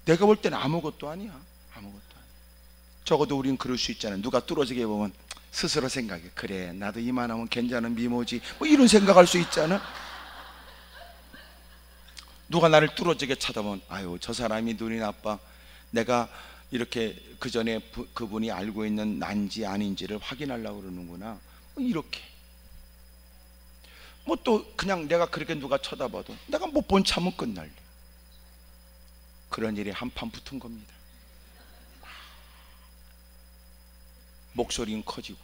Speaker 1: 내가 볼 때는 아무것도 아니야. 아무것도 아니야. 적어도 우린 그럴 수 있잖아요. 누가 뚫어지게 보면 스스로 생각해. 그래, 나도 이만하면 괜찮은 미모지, 뭐 이런 생각할 수 있잖아. 누가 나를 뚫어지게 쳐다보면 아유, 저 사람이 눈이 나빠. 내가 이렇게 그 전에 그분이 알고 있는 난지 아닌지를 확인하려고 그러는구나, 뭐 이렇게. 뭐 또 그냥 내가 그렇게 누가 쳐다봐도 내가 못 본 참은 끝날, 그런 일이 한판 붙은 겁니다. 목소리는 커지고,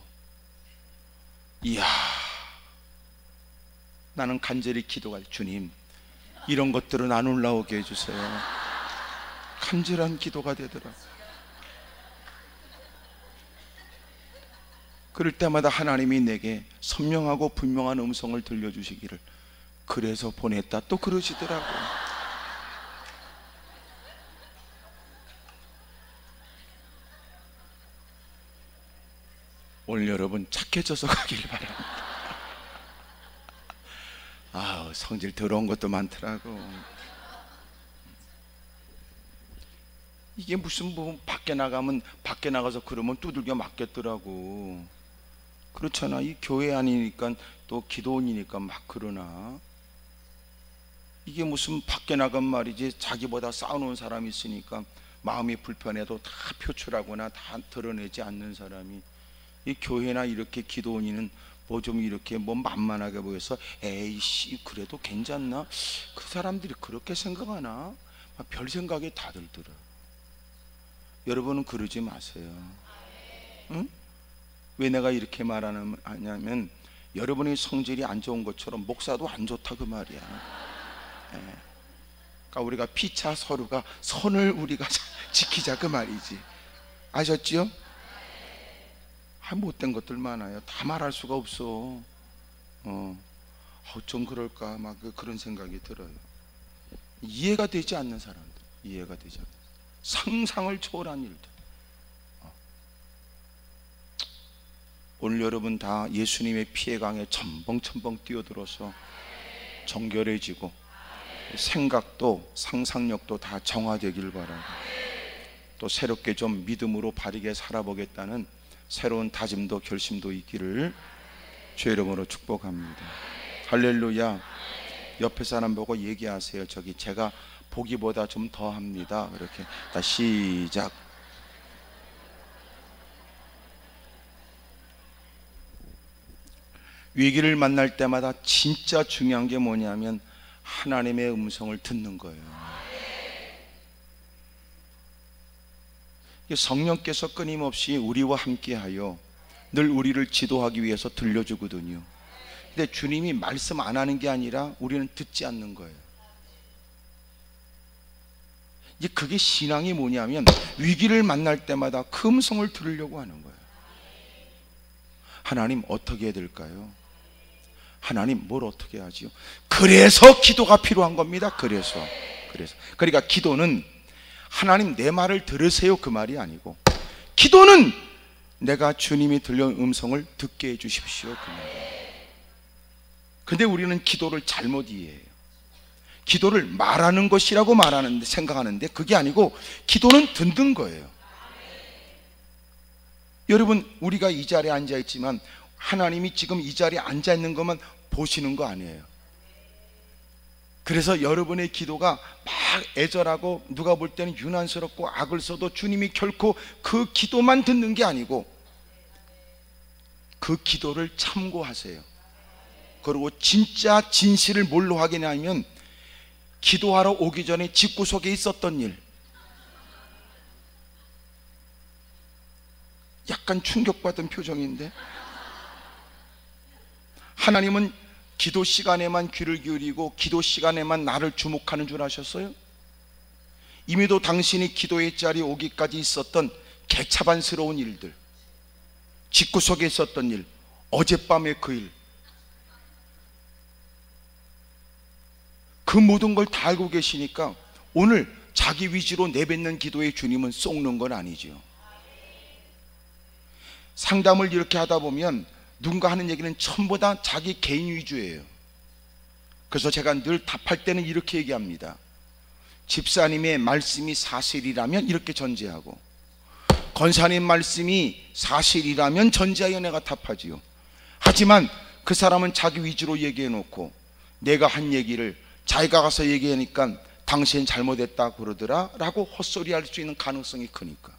Speaker 1: 이야, 나는 간절히 기도가, 주님 이런 것들은 안 올라오게 해주세요. 간절한 기도가 되더라고요. 그럴 때마다 하나님이 내게 선명하고 분명한 음성을 들려주시기를, 그래서 보냈다, 또 그러시더라고요. 오늘 여러분 착해져서 가길 바랍니다. 아우, 성질 더러운 것도 많더라고. 이게 무슨 뭐 밖에 나가면, 밖에 나가서 그러면 두들겨 맞겠더라고. 그렇잖아. 이 교회 아니니까, 또 기도원이니까 막 그러나, 이게 무슨 밖에 나간 말이지, 자기보다 싸우는 사람이 있으니까 마음이 불편해도 다 표출하거나 다 드러내지 않는 사람이, 이 교회나 이렇게 기도원이는 뭐 좀 이렇게 뭐 만만하게 보여서 에이씨 그래도 괜찮나, 그 사람들이 그렇게 생각하나, 막 별 생각이 다들 들어. 여러분은 그러지 마세요. 응? 왜 내가 이렇게 말하냐면, 여러분의 성질이 안 좋은 것처럼 목사도 안 좋다 그 말이야. 예. 그러니까 우리가 피차 서로가 선을 우리가 지키자 그 말이지. 아셨지요? 못된 것들 많아요. 다 말할 수가 없어. 좀 그럴까 막 그런 생각이 들어요. 이해가 되지 않는 사람들, 이해가 되지 않는, 상상을 초월한 일들. 오늘 여러분 다 예수님의 피의 강에 첨벙첨벙 뛰어들어서 정결해지고 생각도 상상력도 다 정화되길 바라고, 또 새롭게 좀 믿음으로 바르게 살아보겠다는 새로운 다짐도 결심도 있기를 주 이름으로 축복합니다. 할렐루야. 옆에 사람 보고 얘기하세요. 저기 제가 보기보다 좀 더 합니다. 이렇게. 다 시작. 위기를 만날 때마다 진짜 중요한 게 뭐냐면 하나님의 음성을 듣는 거예요. 성령께서 끊임없이 우리와 함께하여 늘 우리를 지도하기 위해서 들려주거든요. 근데 주님이 말씀 안 하는 게 아니라 우리는 듣지 않는 거예요. 이제 그게 신앙이 뭐냐면 위기를 만날 때마다 그 음성을 들으려고 하는 거예요. 하나님 어떻게 해야 될까요? 하나님 뭘 어떻게 하지요? 그래서 기도가 필요한 겁니다. 그래서 그러니까 기도는 하나님 내 말을 들으세요 그 말이 아니고, 기도는 내가 주님이 들려온 음성을 듣게 해 주십시오 그 말이에요. 근데 우리는 기도를 잘못 이해해요. 기도를 말하는 것이라고 말하는데 생각하는데 그게 아니고 기도는 듣는 거예요. 여러분, 우리가 이 자리에 앉아 있지만 하나님이 지금 이 자리에 앉아 있는 것만 보시는 거 아니에요. 그래서 여러분의 기도가 막 애절하고 누가 볼 때는 유난스럽고 악을 써도 주님이 결코 그 기도만 듣는 게 아니고 그 기도를 참고하세요. 그리고 진짜 진실을 뭘로 확인하면 기도하러 오기 전에 집구석에 있었던 일. 약간 충격받은 표정인데, 하나님은 기도 시간에만 귀를 기울이고 기도 시간에만 나를 주목하는 줄 아셨어요? 이미도 당신이 기도의 자리에 오기까지 있었던 개차반스러운 일들, 집구석에 있었던 일, 어젯밤의 그 일, 그 모든 걸 다 알고 계시니까 오늘 자기 위주로 내뱉는 기도에 주님은 쏙는 건 아니죠. 상담을 이렇게 하다 보면 누군가 하는 얘기는 전부 다 자기 개인 위주예요. 그래서 제가 늘 답할 때는 이렇게 얘기합니다. 집사님의 말씀이 사실이라면 이렇게 전제하고, 권사님 말씀이 사실이라면 전제하여 내가 답하지요. 하지만 그 사람은 자기 위주로 얘기해 놓고 내가 한 얘기를 자기가 가서 얘기하니까 당신 잘못했다 그러더라 라고 헛소리할 수 있는 가능성이 크니까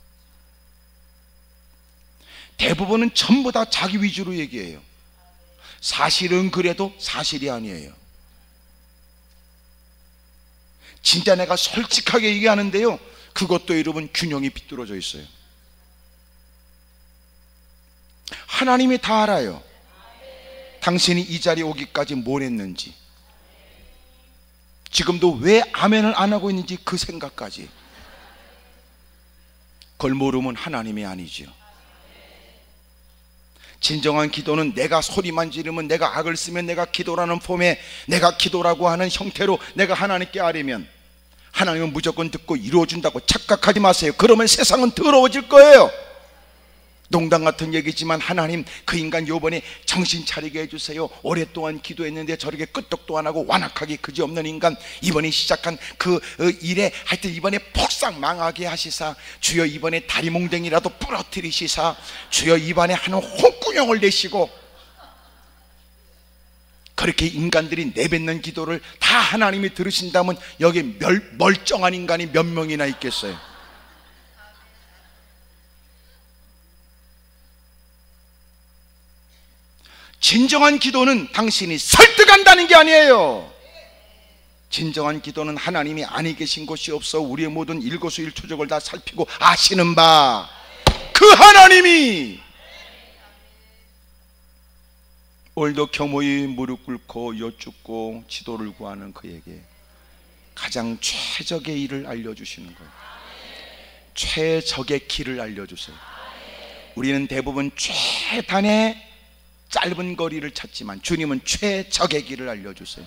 Speaker 1: 대부분은 전부 다 자기 위주로 얘기해요. 사실은 그래도 사실이 아니에요. 진짜 내가 솔직하게 얘기하는데요, 그것도 여러분 균형이 비뚤어져 있어요. 하나님이 다 알아요. 당신이 이 자리에 오기까지 뭘 했는지, 지금도 왜 아멘을 안 하고 있는지 그 생각까지. 그걸 모르면 하나님이 아니죠. 진정한 기도는 내가 소리만 지르면, 내가 악을 쓰면, 내가 기도라는 폼에, 내가 기도라고 하는 형태로 내가 하나님께 아뢰면 하나님은 무조건 듣고 이루어준다고 착각하지 마세요. 그러면 세상은 더러워질 거예요. 농담 같은 얘기지만 하나님, 그 인간 요번에 정신 차리게 해주세요. 오랫동안 기도했는데 저렇게 끄떡도 안 하고 완악하게 그지없는 인간, 이번에 시작한 그 일에 하여튼 이번에 폭삭 망하게 하시사, 주여 이번에 다리몽댕이라도 부러뜨리시사, 주여 입안에 하는 홍구녕을 내시고, 그렇게 인간들이 내뱉는 기도를 다 하나님이 들으신다면 여기 멀쩡한 인간이 몇 명이나 있겠어요? 진정한 기도는 당신이 설득한다는 게 아니에요. 진정한 기도는 하나님이 아니 계신 곳이 없어 우리의 모든 일거수일투족을 다 살피고 아시는 바 그 하나님이 오늘도 겸허히 무릎 꿇고 여쭙고 지도를 구하는 그에게 가장 최적의 일을 알려주시는 거예요. 최적의 길을 알려주세요. 우리는 대부분 최단의 짧은 거리를 찾지만 주님은 최적의 길을 알려주세요.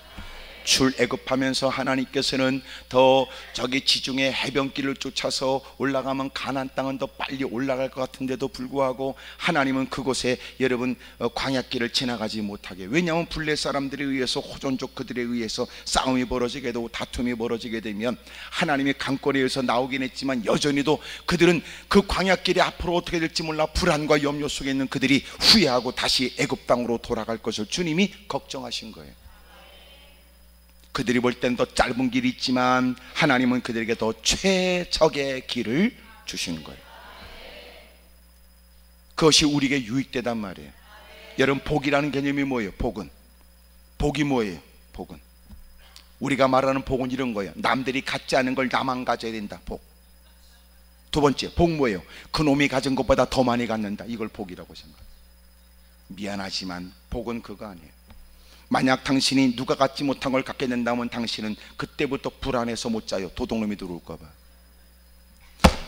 Speaker 1: 출애굽하면서 하나님께서는 더 저기 지중해 해변길을 쫓아서 올라가면 가나안 땅은 더 빨리 올라갈 것 같은데도 불구하고 하나님은 그곳에 여러분 광야길을 지나가지 못하게, 왜냐하면 블레 사람들에 의해서, 호존족 그들에 의해서 싸움이 벌어지게 되고 다툼이 벌어지게 되면 하나님이 강권에 의해서 나오긴 했지만 여전히도 그들은 그 광야길이 앞으로 어떻게 될지 몰라 불안과 염려 속에 있는 그들이 후회하고 다시 애굽 땅으로 돌아갈 것을 주님이 걱정하신 거예요. 그들이 볼 땐 더 짧은 길이 있지만 하나님은 그들에게 더 최적의 길을 주시는 거예요. 그것이 우리에게 유익되단 말이에요. 여러분, 복이라는 개념이 뭐예요? 복이 뭐예요? 복은 우리가 말하는 복은 이런 거예요. 남들이 갖지 않은 걸 나만 가져야 된다. 복. 두 번째, 복 뭐예요? 그놈이 가진 것보다 더 많이 갖는다. 이걸 복이라고 생각해요. 미안하지만 복은 그거 아니에요. 만약 당신이 누가 갖지 못한 걸 갖게 된다면 당신은 그때부터 불안해서 못 자요. 도둑놈이 들어올까 봐.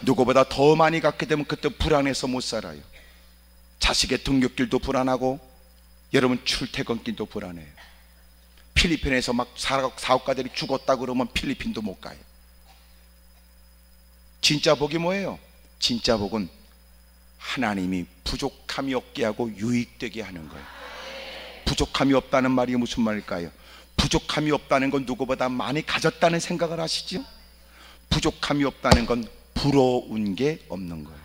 Speaker 1: 누구보다 더 많이 갖게 되면 그때 불안해서 못 살아요. 자식의 등굣길도 불안하고 여러분 출퇴근길도 불안해요. 필리핀에서 막 사업가들이 죽었다 그러면 필리핀도 못 가요. 진짜 복이 뭐예요? 진짜 복은 하나님이 부족함이 없게 하고 유익되게 하는 거예요. 부족함이 없다는 말이 무슨 말일까요? 부족함이 없다는 건 누구보다 많이 가졌다는 생각을 하시죠? 부족함이 없다는 건 부러운 게 없는 거예요.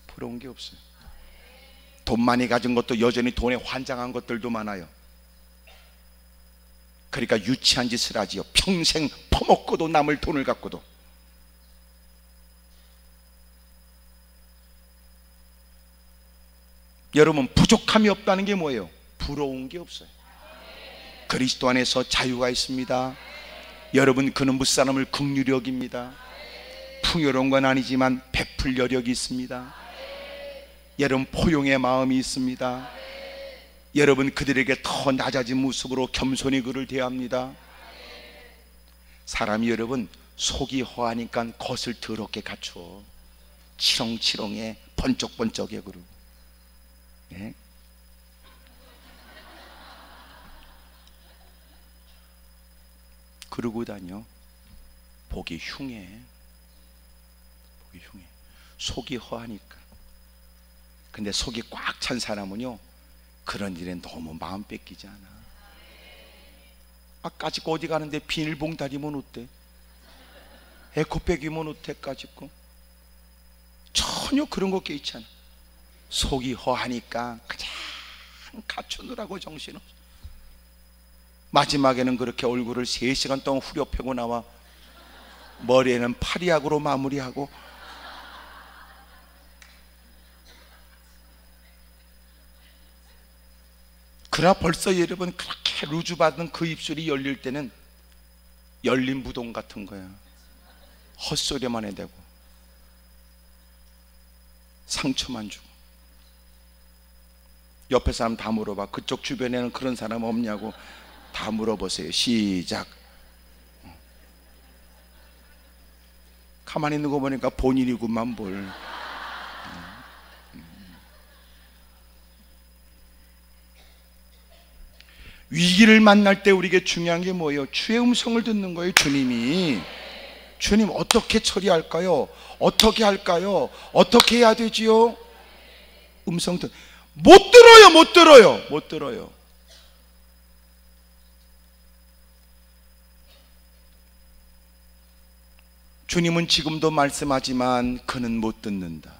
Speaker 1: 부러운 게 없어요. 돈 많이 가진 것도 여전히 돈에 환장한 것들도 많아요. 그러니까 유치한 짓을 하지요. 평생 퍼먹고도 남을 돈을 갖고도. 여러분, 부족함이 없다는 게 뭐예요? 부러운 게 없어요. 그리스도 안에서 자유가 있습니다. 여러분, 그는 무사람을 긍휼히 여깁니다. 풍요로운 건 아니지만 베풀 여력이 있습니다. 여러분, 포용의 마음이 있습니다. 여러분, 그들에게 더 낮아진 모습으로 겸손히 그를 대합니다. 사람이 여러분 속이 허하니까 겉을 더럽게 갖춰. 치렁치렁해, 번쩍번쩍해. 그러고 예? 그러고 다녀. 보기 흉해. 보기 흉해. 속이 허하니까. 근데 속이 꽉 찬 사람은요, 그런 일에 너무 마음 뺏기지 않아. 까짓거 어디 가는데 비닐봉다리면 어때? 에코백이면 어때? 까짓거 전혀 그런 거 깨있지 않아. 속이 허하니까 그냥 갖추느라고 정신없어. 마지막에는 그렇게 얼굴을 3시간 동안 후려 패고 나와. 머리에는 파리약으로 마무리하고. 그러나 벌써 여러분, 그렇게 루즈 받은 그 입술이 열릴 때는 열린 부동 같은 거야. 헛소리만 해대고 상처만 주고. 옆에 사람 다 물어봐. 그쪽 주변에는 그런 사람 없냐고 다 물어보세요. 시작. 가만히 있는 거 보니까 본인이구만 뭘. 위기를 만날 때 우리에게 중요한 게 뭐예요? 주의 음성을 듣는 거예요. 주님이. 주님 어떻게 처리할까요? 어떻게 할까요? 어떻게 해야 되지요? 음성 못 들어요. 못 들어요. 못 들어요. 주님은 지금도 말씀하지만 그는 못 듣는다.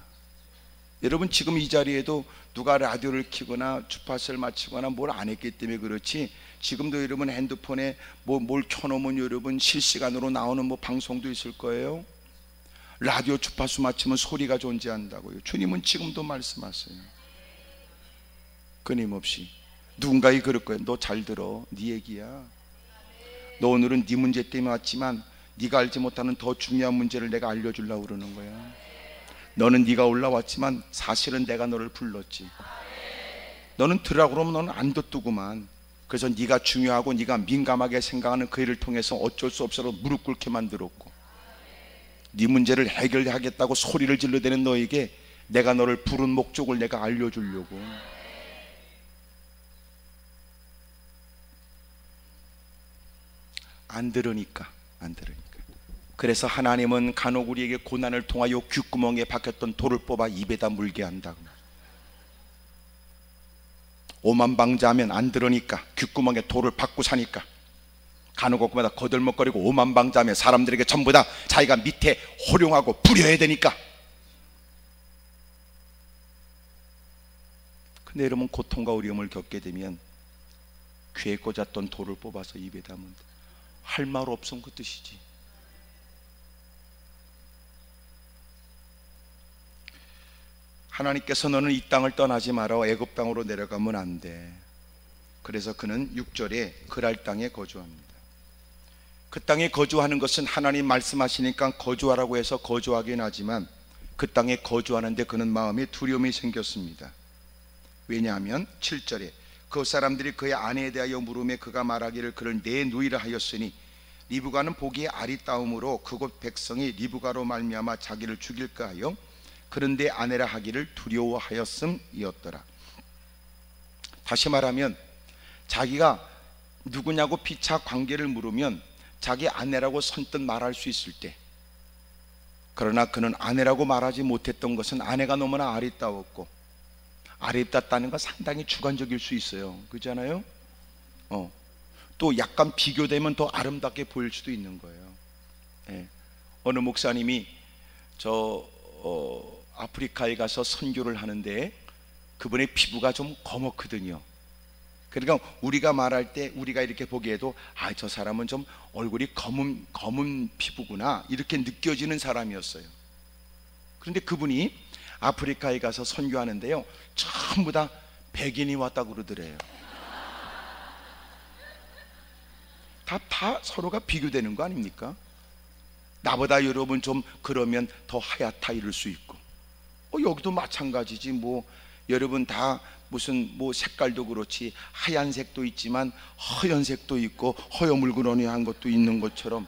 Speaker 1: 여러분, 지금 이 자리에도 누가 라디오를 켜거나 주파수를 맞추거나 뭘 안 했기 때문에 그렇지, 지금도 여러분 핸드폰에 뭘 켜놓으면 여러분 실시간으로 나오는 방송도 있을 거예요. 라디오 주파수 맞추면 소리가 존재한다고요. 주님은 지금도 말씀하세요. 끊임없이. 누군가가 그럴 거예요. 너 잘 들어. 네 얘기야. 너 오늘은 네 문제 때문에 왔지만 네가 알지 못하는 더 중요한 문제를 내가 알려주려고 그러는 거야. 너는 네가 올라왔지만 사실은 내가 너를 불렀지. 너는 들으라고 그러면 너는 안 듣더구만. 그래서 네가 중요하고 네가 민감하게 생각하는 그 일을 통해서 어쩔 수 없어서 무릎 꿇게 만들었고, 네 문제를 해결하겠다고 소리를 질러대는 너에게 내가 너를 부른 목적을 내가 알려주려고. 안 들으니까. 그래서 하나님은 간혹 우리에게 고난을 통하여 귓구멍에 박혔던 돌을 뽑아 입에다 물게 한다고. 오만방자하면 안 들으니까, 귓구멍에 돌을 박고 사니까. 간혹 곳마다 거들먹거리고 오만방자하면 사람들에게 전부 다 자기가 밑에 호령하고 부려야 되니까. 근데 여러분, 고통과 어려움을 겪게 되면 귀에 꽂았던 돌을 뽑아서 입에다 문다. 할 말 없음 그 뜻이지. 하나님께서 너는 이 땅을 떠나지 마라. 애굽 땅으로 내려가면 안 돼. 그래서 그는 6절에 그랄 땅에 거주합니다. 그 땅에 거주하는 것은 하나님 말씀하시니까 거주하라고 해서 거주하긴 하지만 그 땅에 거주하는데 그는 마음에 두려움이 생겼습니다. 왜냐하면 7절에 그 사람들이 그의 아내에 대하여 물음에 그가 말하기를 그를 내 누이라 하였으니 리브가는 보기에 아리따움으로 그곳 백성이 리브가로 말미암아 자기를 죽일까 하여 그런데 아내라 하기를 두려워하였음이었더라. 다시 말하면 자기가 누구냐고 피차 관계를 물으면 자기 아내라고 선뜻 말할 수 있을 때, 그러나 그는 아내라고 말하지 못했던 것은 아내가 너무나 아리따웠고, 아리따웠다는 건 상당히 주관적일 수 있어요. 그렇잖아요? 또 약간 비교되면 더 아름답게 보일 수도 있는 거예요. 예. 어느 목사님이 아프리카에 가서 선교를 하는데 그분의 피부가 좀 검었거든요. 그러니까 우리가 말할 때 우리가 이렇게 보기에도 저 사람은 좀 얼굴이 검은 피부구나 이렇게 느껴지는 사람이었어요. 그런데 그분이 아프리카에 가서 선교하는데요, 전부 다 백인이 왔다고 그러더래요. 다 서로가 비교되는 거 아닙니까? 나보다 여러분 좀 그러면 더 하얗다 이럴 수 있고, 여기도 마찬가지지. 여러분 다 무슨 색깔도 그렇지, 하얀색도 있지만 허연색도 있고 허여물그러니한 것도 있는 것처럼,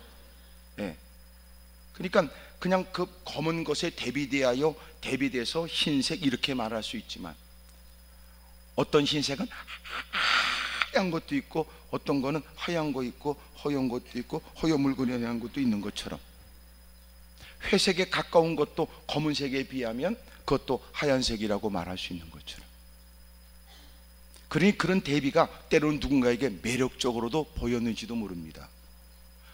Speaker 1: 예. 그러니까 그냥 그 검은 것에 대비돼서 흰색 이렇게 말할 수 있지만, 어떤 흰색은 하얀 것도 있고 어떤 거는 하얀 거 있고 허연 것도 있고 허여물그러니한 것도 있는 것처럼, 회색에 가까운 것도 검은색에 비하면 그것도 하얀색이라고 말할 수 있는 것처럼, 그러니 그런 대비가 때로는 누군가에게 매력적으로도 보였는지도 모릅니다.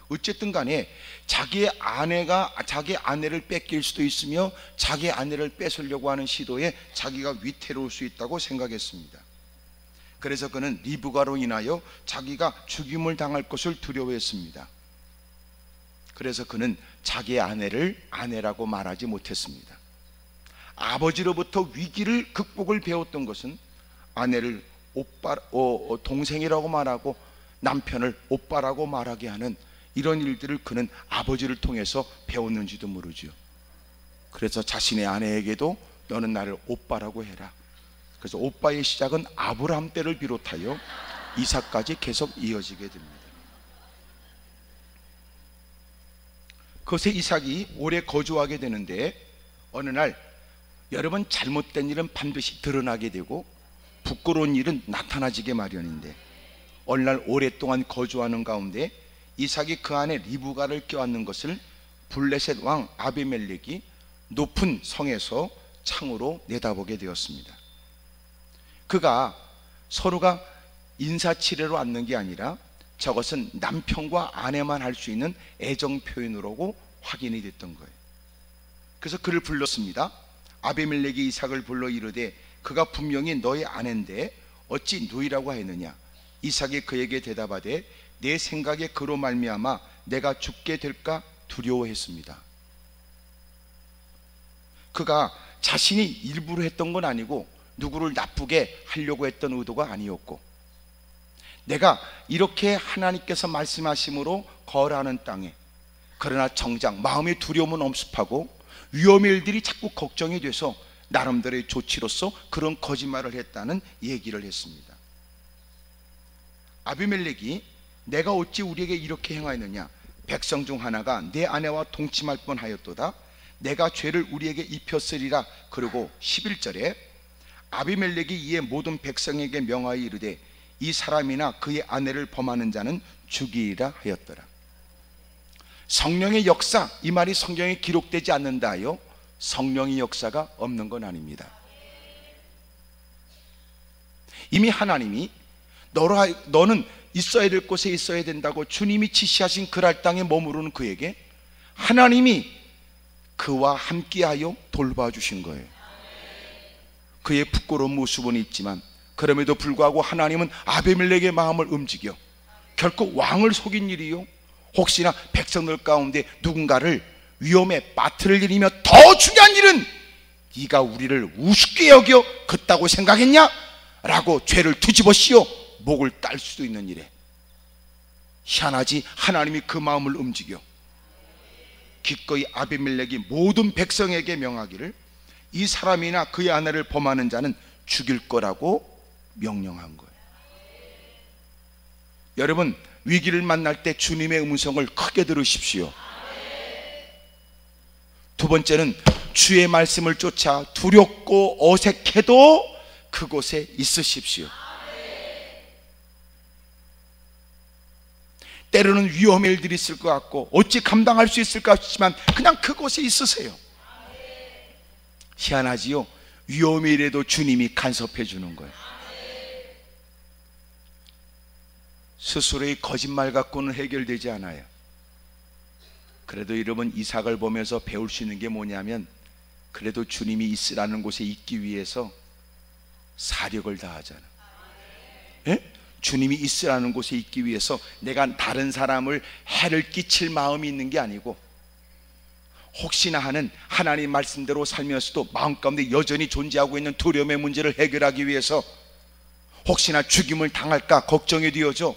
Speaker 1: 어쨌든 간에 자기의 아내가 자기 아내를 뺏길 수도 있으며 자기 아내를 뺏으려고 하는 시도에 자기가 위태로울 수 있다고 생각했습니다. 그래서 그는 리브가로 인하여 자기가 죽임을 당할 것을 두려워했습니다. 그래서 그는 자기의 아내를 아내라고 말하지 못했습니다. 아버지로부터 위기를 극복을 배웠던 것은 아내를 동생이라고 말하고 남편을 오빠라고 말하게 하는 이런 일들을 그는 아버지를 통해서 배웠는지도 모르죠. 그래서 자신의 아내에게도 너는 나를 오빠라고 해라. 그래서 오빠의 시작은 아브라함 때를 비롯하여 이삭까지 계속 이어지게 됩니다. 그것에 이삭이 오래 거주하게 되는데, 어느 날 여러분 잘못된 일은 반드시 드러나게 되고 부끄러운 일은 나타나지게 마련인데, 어느 날 오랫동안 거주하는 가운데 이삭이 그 안에 리브가를 껴안는 것을 블레셋 왕 아비멜렉이 높은 성에서 창으로 내다보게 되었습니다. 그가 서로가 인사치레로 앉는 게 아니라 저것은 남편과 아내만 할 수 있는 애정 표현으로 확인이 됐던 거예요. 그래서 그를 불렀습니다. 아비멜렉이 이삭을 불러 이르되 그가 분명히 너의 아내인데 어찌 누이라고 하였느냐. 이삭이 그에게 대답하되 내 생각에 그로 말미암아 내가 죽게 될까 두려워했습니다. 그가 자신이 일부러 했던 건 아니고 누구를 나쁘게 하려고 했던 의도가 아니었고, 내가 이렇게 하나님께서 말씀하심으로 거하는 땅에, 그러나 정작 마음의 두려움은 엄습하고 위험의 일들이 자꾸 걱정이 돼서 나름대로의 조치로서 그런 거짓말을 했다는 얘기를 했습니다. 아비멜렉이 내가 어찌 우리에게 이렇게 행하였느냐. 백성 중 하나가 내 아내와 동침할 뻔하였도다. 내가 죄를 우리에게 입혔으리라. 그리고 11절에 아비멜렉이 이에 모든 백성에게 명하여 이르되 이 사람이나 그의 아내를 범하는 자는 죽이리라 하였더라. 성령의 역사, 이 말이 성경에 기록되지 않는다 하여 성령의 역사가 없는 건 아닙니다. 이미 하나님이 너는 있어야 될 곳에 있어야 된다고 주님이 지시하신 그랄 땅에 머무르는 그에게 하나님이 그와 함께하여 돌봐주신 거예요. 그의 부끄러운 모습은 있지만 그럼에도 불구하고 하나님은 아비멜렉의 마음을 움직여 결코 왕을 속인 일이요, 혹시나 백성들 가운데 누군가를 위험에 빠뜨릴 일이며 더 중요한 일은 네가 우리를 우습게 여겨 긋다고 생각했냐? 라고 죄를 뒤집어 씌워 목을 딸 수도 있는 일에, 희한하지 하나님이 그 마음을 움직여 기꺼이 아비멜렉이 모든 백성에게 명하기를 이 사람이나 그의 아내를 범하는 자는 죽일 거라고 명령한 거예요. 여러분, 위기를 만날 때 주님의 음성을 크게 들으십시오. 두 번째는 주의 말씀을 쫓아 두렵고 어색해도 그곳에 있으십시오. 때로는 위험의 일들이 있을 것 같고 어찌 감당할 수 있을까 싶지만 그냥 그곳에 있으세요. 희한하지요? 위험의 일에도 주님이 간섭해 주는 거예요. 스스로의 거짓말 갖고는 해결되지 않아요. 그래도 여러분, 이삭을 보면서 배울 수 있는 게 뭐냐면, 그래도 주님이 있으라는 곳에 있기 위해서 사력을 다하잖아. 예? 주님이 있으라는 곳에 있기 위해서 내가 다른 사람을 해를 끼칠 마음이 있는 게 아니고, 혹시나 하는 하나님 말씀대로 살면서도 마음 가운데 여전히 존재하고 있는 두려움의 문제를 해결하기 위해서 혹시나 죽임을 당할까 걱정이 되어져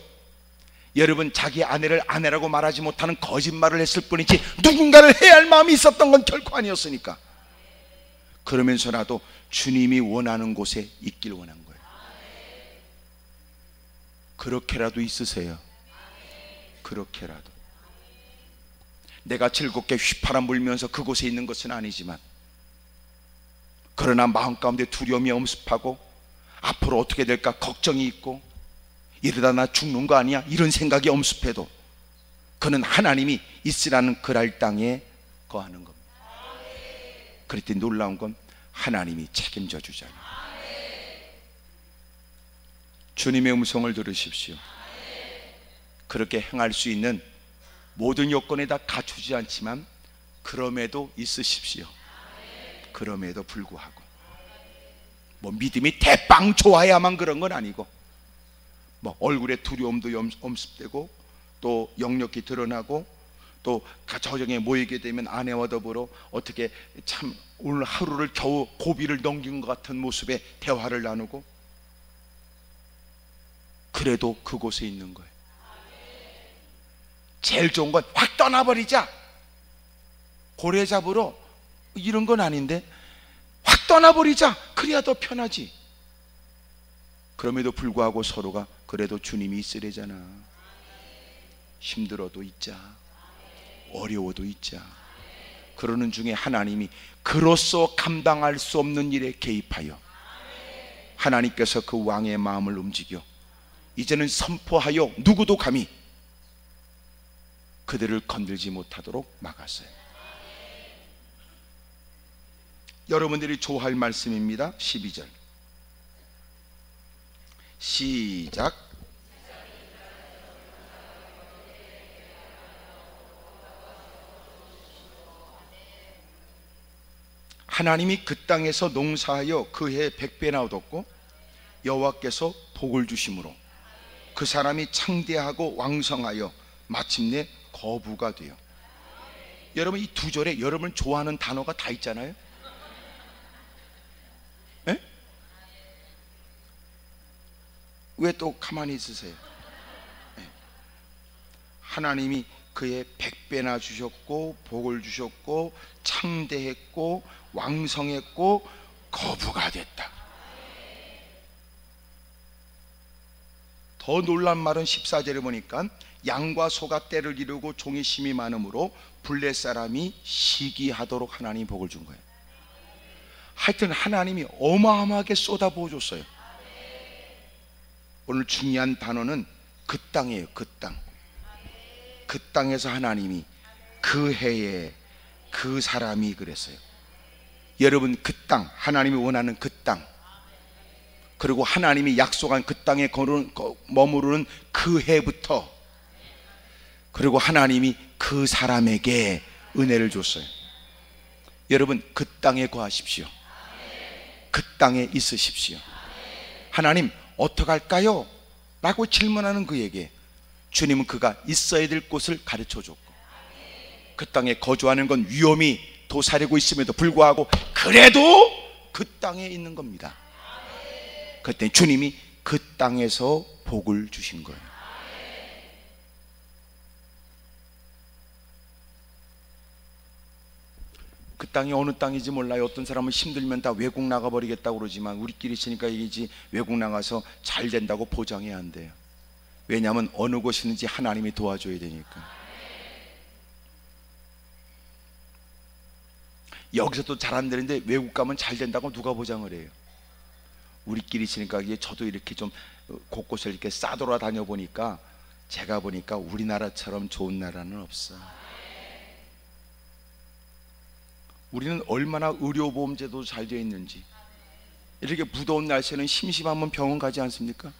Speaker 1: 여러분, 자기 아내를 아내라고 말하지 못하는 거짓말을 했을 뿐이지 누군가를 해야 할 마음이 있었던 건 결코 아니었으니까, 그러면서라도 주님이 원하는 곳에 있길 원한 거예요. 그렇게라도 있으세요. 그렇게라도. 내가 즐겁게 휘파람 불면서 그곳에 있는 것은 아니지만, 그러나 마음 가운데 두려움이 엄습하고 앞으로 어떻게 될까 걱정이 있고, 이러다 나 죽는 거 아니야 이런 생각이 엄습해도 그는 하나님이 있으라는 그랄 땅에 거하는 겁니다. 그랬더니 놀라운 건 하나님이 책임져 주잖아요. 주님의 음성을 들으십시오. 그렇게 행할 수 있는 모든 요건에 다 갖추지 않지만 그럼에도 있으십시오. 그럼에도 불구하고 뭐 믿음이 대빵 좋아야만 그런 건 아니고, 뭐 얼굴에 두려움도 엄습되고 또 역력이 드러나고 또 저녁에 모이게 되면 아내와 더불어 어떻게 참 오늘 하루를 겨우 고비를 넘긴 것 같은 모습의 대화를 나누고, 그래도 그곳에 있는 거예요. 제일 좋은 건 확 떠나버리자, 고래 잡으러 이런 건 아닌데 확 떠나버리자, 그래야 더 편하지. 그럼에도 불구하고 서로가 그래도 주님이 있으래잖아. 힘들어도 있자, 어려워도 있자. 그러는 중에 하나님이 그로써 감당할 수 없는 일에 개입하여 하나님께서 그 왕의 마음을 움직여 이제는 선포하여 누구도 감히 그들을 건들지 못하도록 막았어요. 여러분들이 좋아할 말씀입니다. 12절 시작. 하나님이 그 땅에서 농사하여 그 해 100배나 얻었고 여호와께서 복을 주심으로 그 사람이 창대하고 왕성하여 마침내 거부가 돼요. 여러분, 이 두 절에 여러분 좋아하는 단어가 다 있잖아요. 에? 왜 또 가만히 있으세요? 네. 하나님이 그의 100배나 주셨고 복을 주셨고 창대했고 왕성했고 거부가 됐다. 더 놀란 말은 14절에 보니까 양과 소가 때를 이루고 종이 심이 많으므로 블레 사람이 시기하도록 하나님이 복을 준 거예요. 하여튼 하나님이 어마어마하게 쏟아부어 줬어요. 오늘 중요한 단어는 그 땅이에요. 그 땅. 그 땅에서 하나님이 그 해에 그 사람이 그랬어요. 여러분, 그 땅, 하나님이 원하는 그 땅, 그리고 하나님이 약속한 그 땅에 머무르는 그 해부터, 그리고 하나님이 그 사람에게 은혜를 줬어요. 여러분, 그 땅에 거하십시오. 그 땅에 있으십시오. 하나님 어떡할까요? 라고 질문하는 그에게 주님은 그가 있어야 될 곳을 가르쳐 줬고, 그 땅에 거주하는 건 위험이 도사리고 있음에도 불구하고 그래도 그 땅에 있는 겁니다. 그때 주님이 그 땅에서 복을 주신 거예요. 그 땅이 어느 땅인지 몰라요. 어떤 사람은 힘들면 다 외국 나가버리겠다고 그러지만 우리끼리 있으니까 얘기지, 외국 나가서 잘 된다고 보장해야 한대요. 왜냐하면 어느 곳이든지 하나님이 도와줘야 되니까. 여기서도 잘 안 되는데 외국 가면 잘 된다고 누가 보장을 해요? 우리끼리 있으니까 이게 저도 이렇게 좀 곳곳을 이렇게 싸돌아다녀 보니까 제가 보니까 우리나라처럼 좋은 나라는 없어. 우리는 얼마나 의료보험제도 잘 되어 있는지, 이렇게 무더운 날씨에는 심심하면 병원 가지 않습니까?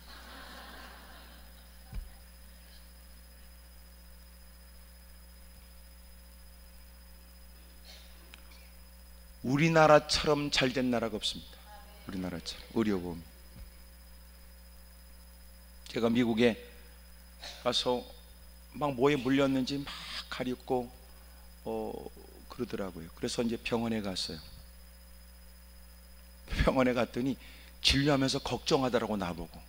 Speaker 1: 우리나라처럼 잘된 나라가 없습니다. 우리나라처럼 의료보험. 제가 미국에 가서 막 뭐에 물렸는지 막 가렵고 그러더라고요. 그래서 이제 병원에 갔어요. 병원에 갔더니 진료하면서 걱정하더라고. 나보고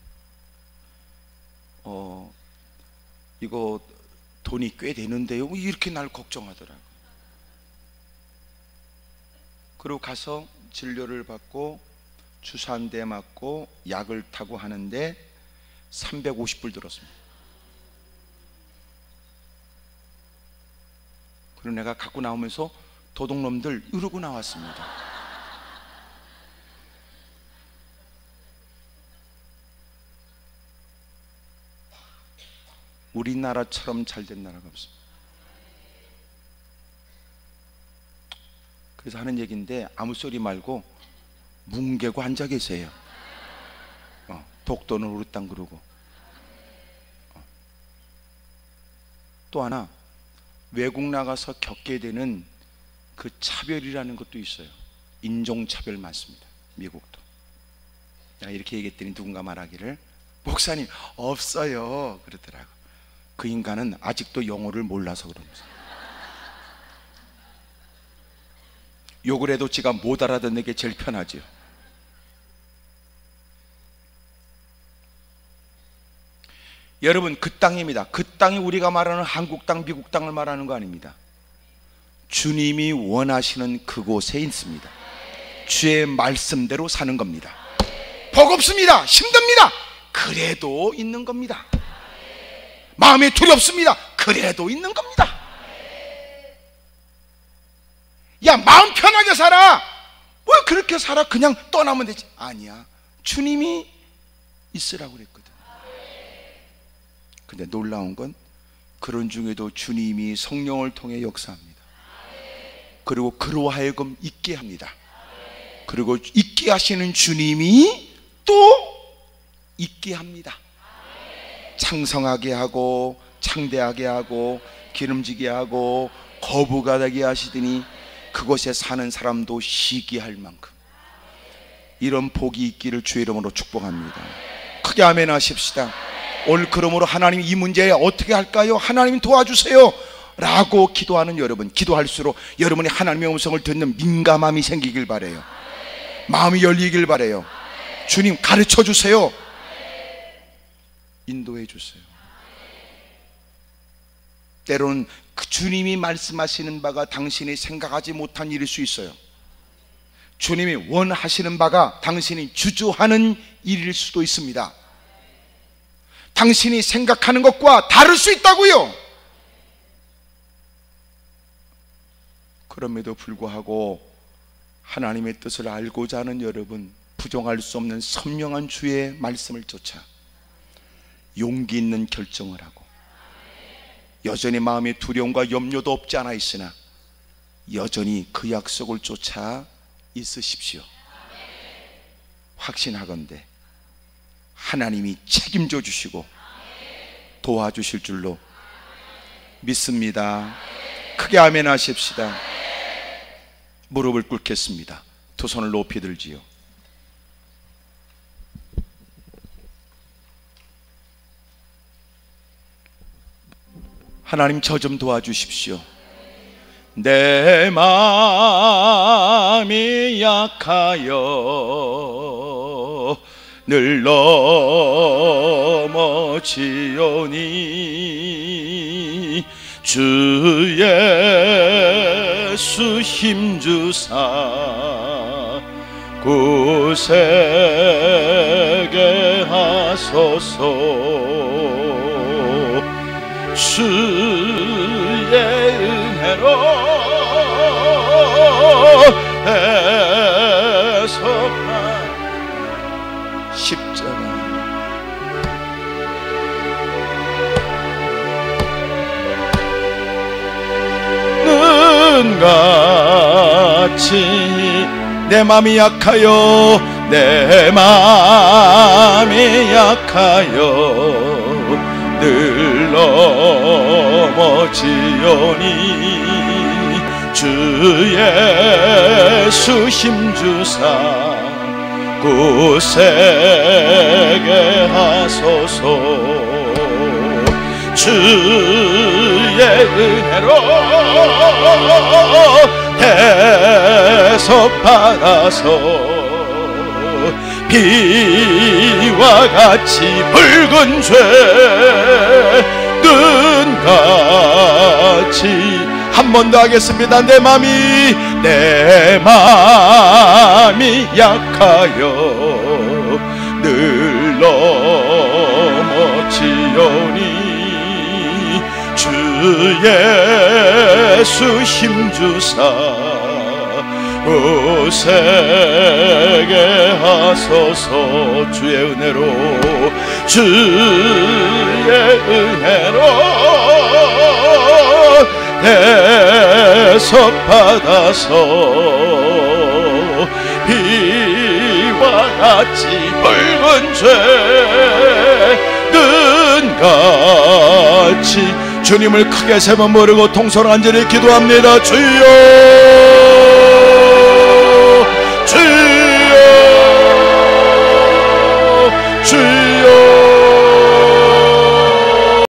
Speaker 1: 이거 돈이 꽤 되는데요, 이렇게 날 걱정하더라고. 그리고 가서 진료를 받고 주사 한 대 맞고 약을 타고 하는데 350불 들었습니다. 그리고 내가 갖고 나오면서 도둑놈들 이러고 나왔습니다. 우리나라처럼 잘된 나라가 없습니다. 그래서 하는 얘기인데 아무 소리 말고 뭉개고 앉아 계세요. 독도는 우리 땅 그러고. 또 하나, 외국 나가서 겪게 되는 그 차별이라는 것도 있어요. 인종차별 많습니다. 미국도. 내가 이렇게 얘기했더니 누군가 말하기를, 목사님 없어요 그러더라고. 그 인간은 아직도 영어를 몰라서 그러면서 욕을 해도 지가 못 알아듣는 게 제일 편하죠. 여러분, 그 땅입니다. 그 땅이 우리가 말하는 한국 땅, 미국 땅을 말하는 거 아닙니다. 주님이 원하시는 그곳에 있습니다. 주의 말씀대로 사는 겁니다. 버겁습니다. 힘듭니다. 그래도 있는 겁니다. 마음이 두렵습니다. 그래도 있는 겁니다. 야, 마음 편하게 살아. 왜 그렇게 살아? 그냥 떠나면 되지. 아니야, 주님이 있으라고 그랬거든. 근데 놀라운 건 그런 중에도 주님이 성령을 통해 역사합니다. 그리고 그로 하여금 있게 합니다. 그리고 있게 하시는 주님이 또 있게 합니다. 창성하게 하고 창대하게 하고 기름지게 하고 거부가 되게 하시더니 그곳에 사는 사람도 시기할 만큼 이런 복이 있기를 주의 이름으로 축복합니다. 크게 아멘 하십시다. 오늘 그러므로 하나님 이 문제에 어떻게 할까요? 하나님 도와주세요 라고 기도하는 여러분, 기도할수록 여러분이 하나님의 음성을 듣는 민감함이 생기길 바래요. 마음이 열리길 바래요. 주님 가르쳐 주세요. 인도해 주세요. 때로는 그 주님이 말씀하시는 바가 당신이 생각하지 못한 일일 수 있어요. 주님이 원하시는 바가 당신이 주저하는 일일 수도 있습니다. 당신이 생각하는 것과 다를 수 있다고요. 그럼에도 불구하고 하나님의 뜻을 알고자 하는 여러분, 부정할 수 없는 선명한 주의 말씀을 쫓아 용기 있는 결정을 하고 여전히 마음에 두려움과 염려도 없지 않아 있으나 여전히 그 약속을 쫓아 있으십시오. 확신하건대 하나님이 책임져 주시고 도와주실 줄로 믿습니다. 크게 아멘 하십시다. 무릎을 꿇겠습니다. 두 손을 높이 들지요. 하나님, 저 좀 도와주십시오. 내 마음이 약하여 늘 넘어지오니 주 예수 힘주사 굳세게 하소서. 주의 은혜로 애석한 십자가 눈같이 내 맘이 약하여 내 맘이 약하여 늘 넘어지오니 주 예수 힘주사 굳세게 하소서. 주의 은혜로 대속받아서 비와 같이 붉은 죄 눈같이 한 번 더 하겠습니다. 내 맘이 약하여 늘 넘어지오니 주 예수 힘주사 굳세게 하소서. 주의 은혜로 주의 은혜로 대속받아서 비와 같이 붉은 죄 눈같이 주님을 크게 세 번 부르고 통성 간절히 기도합니다. 주여 주여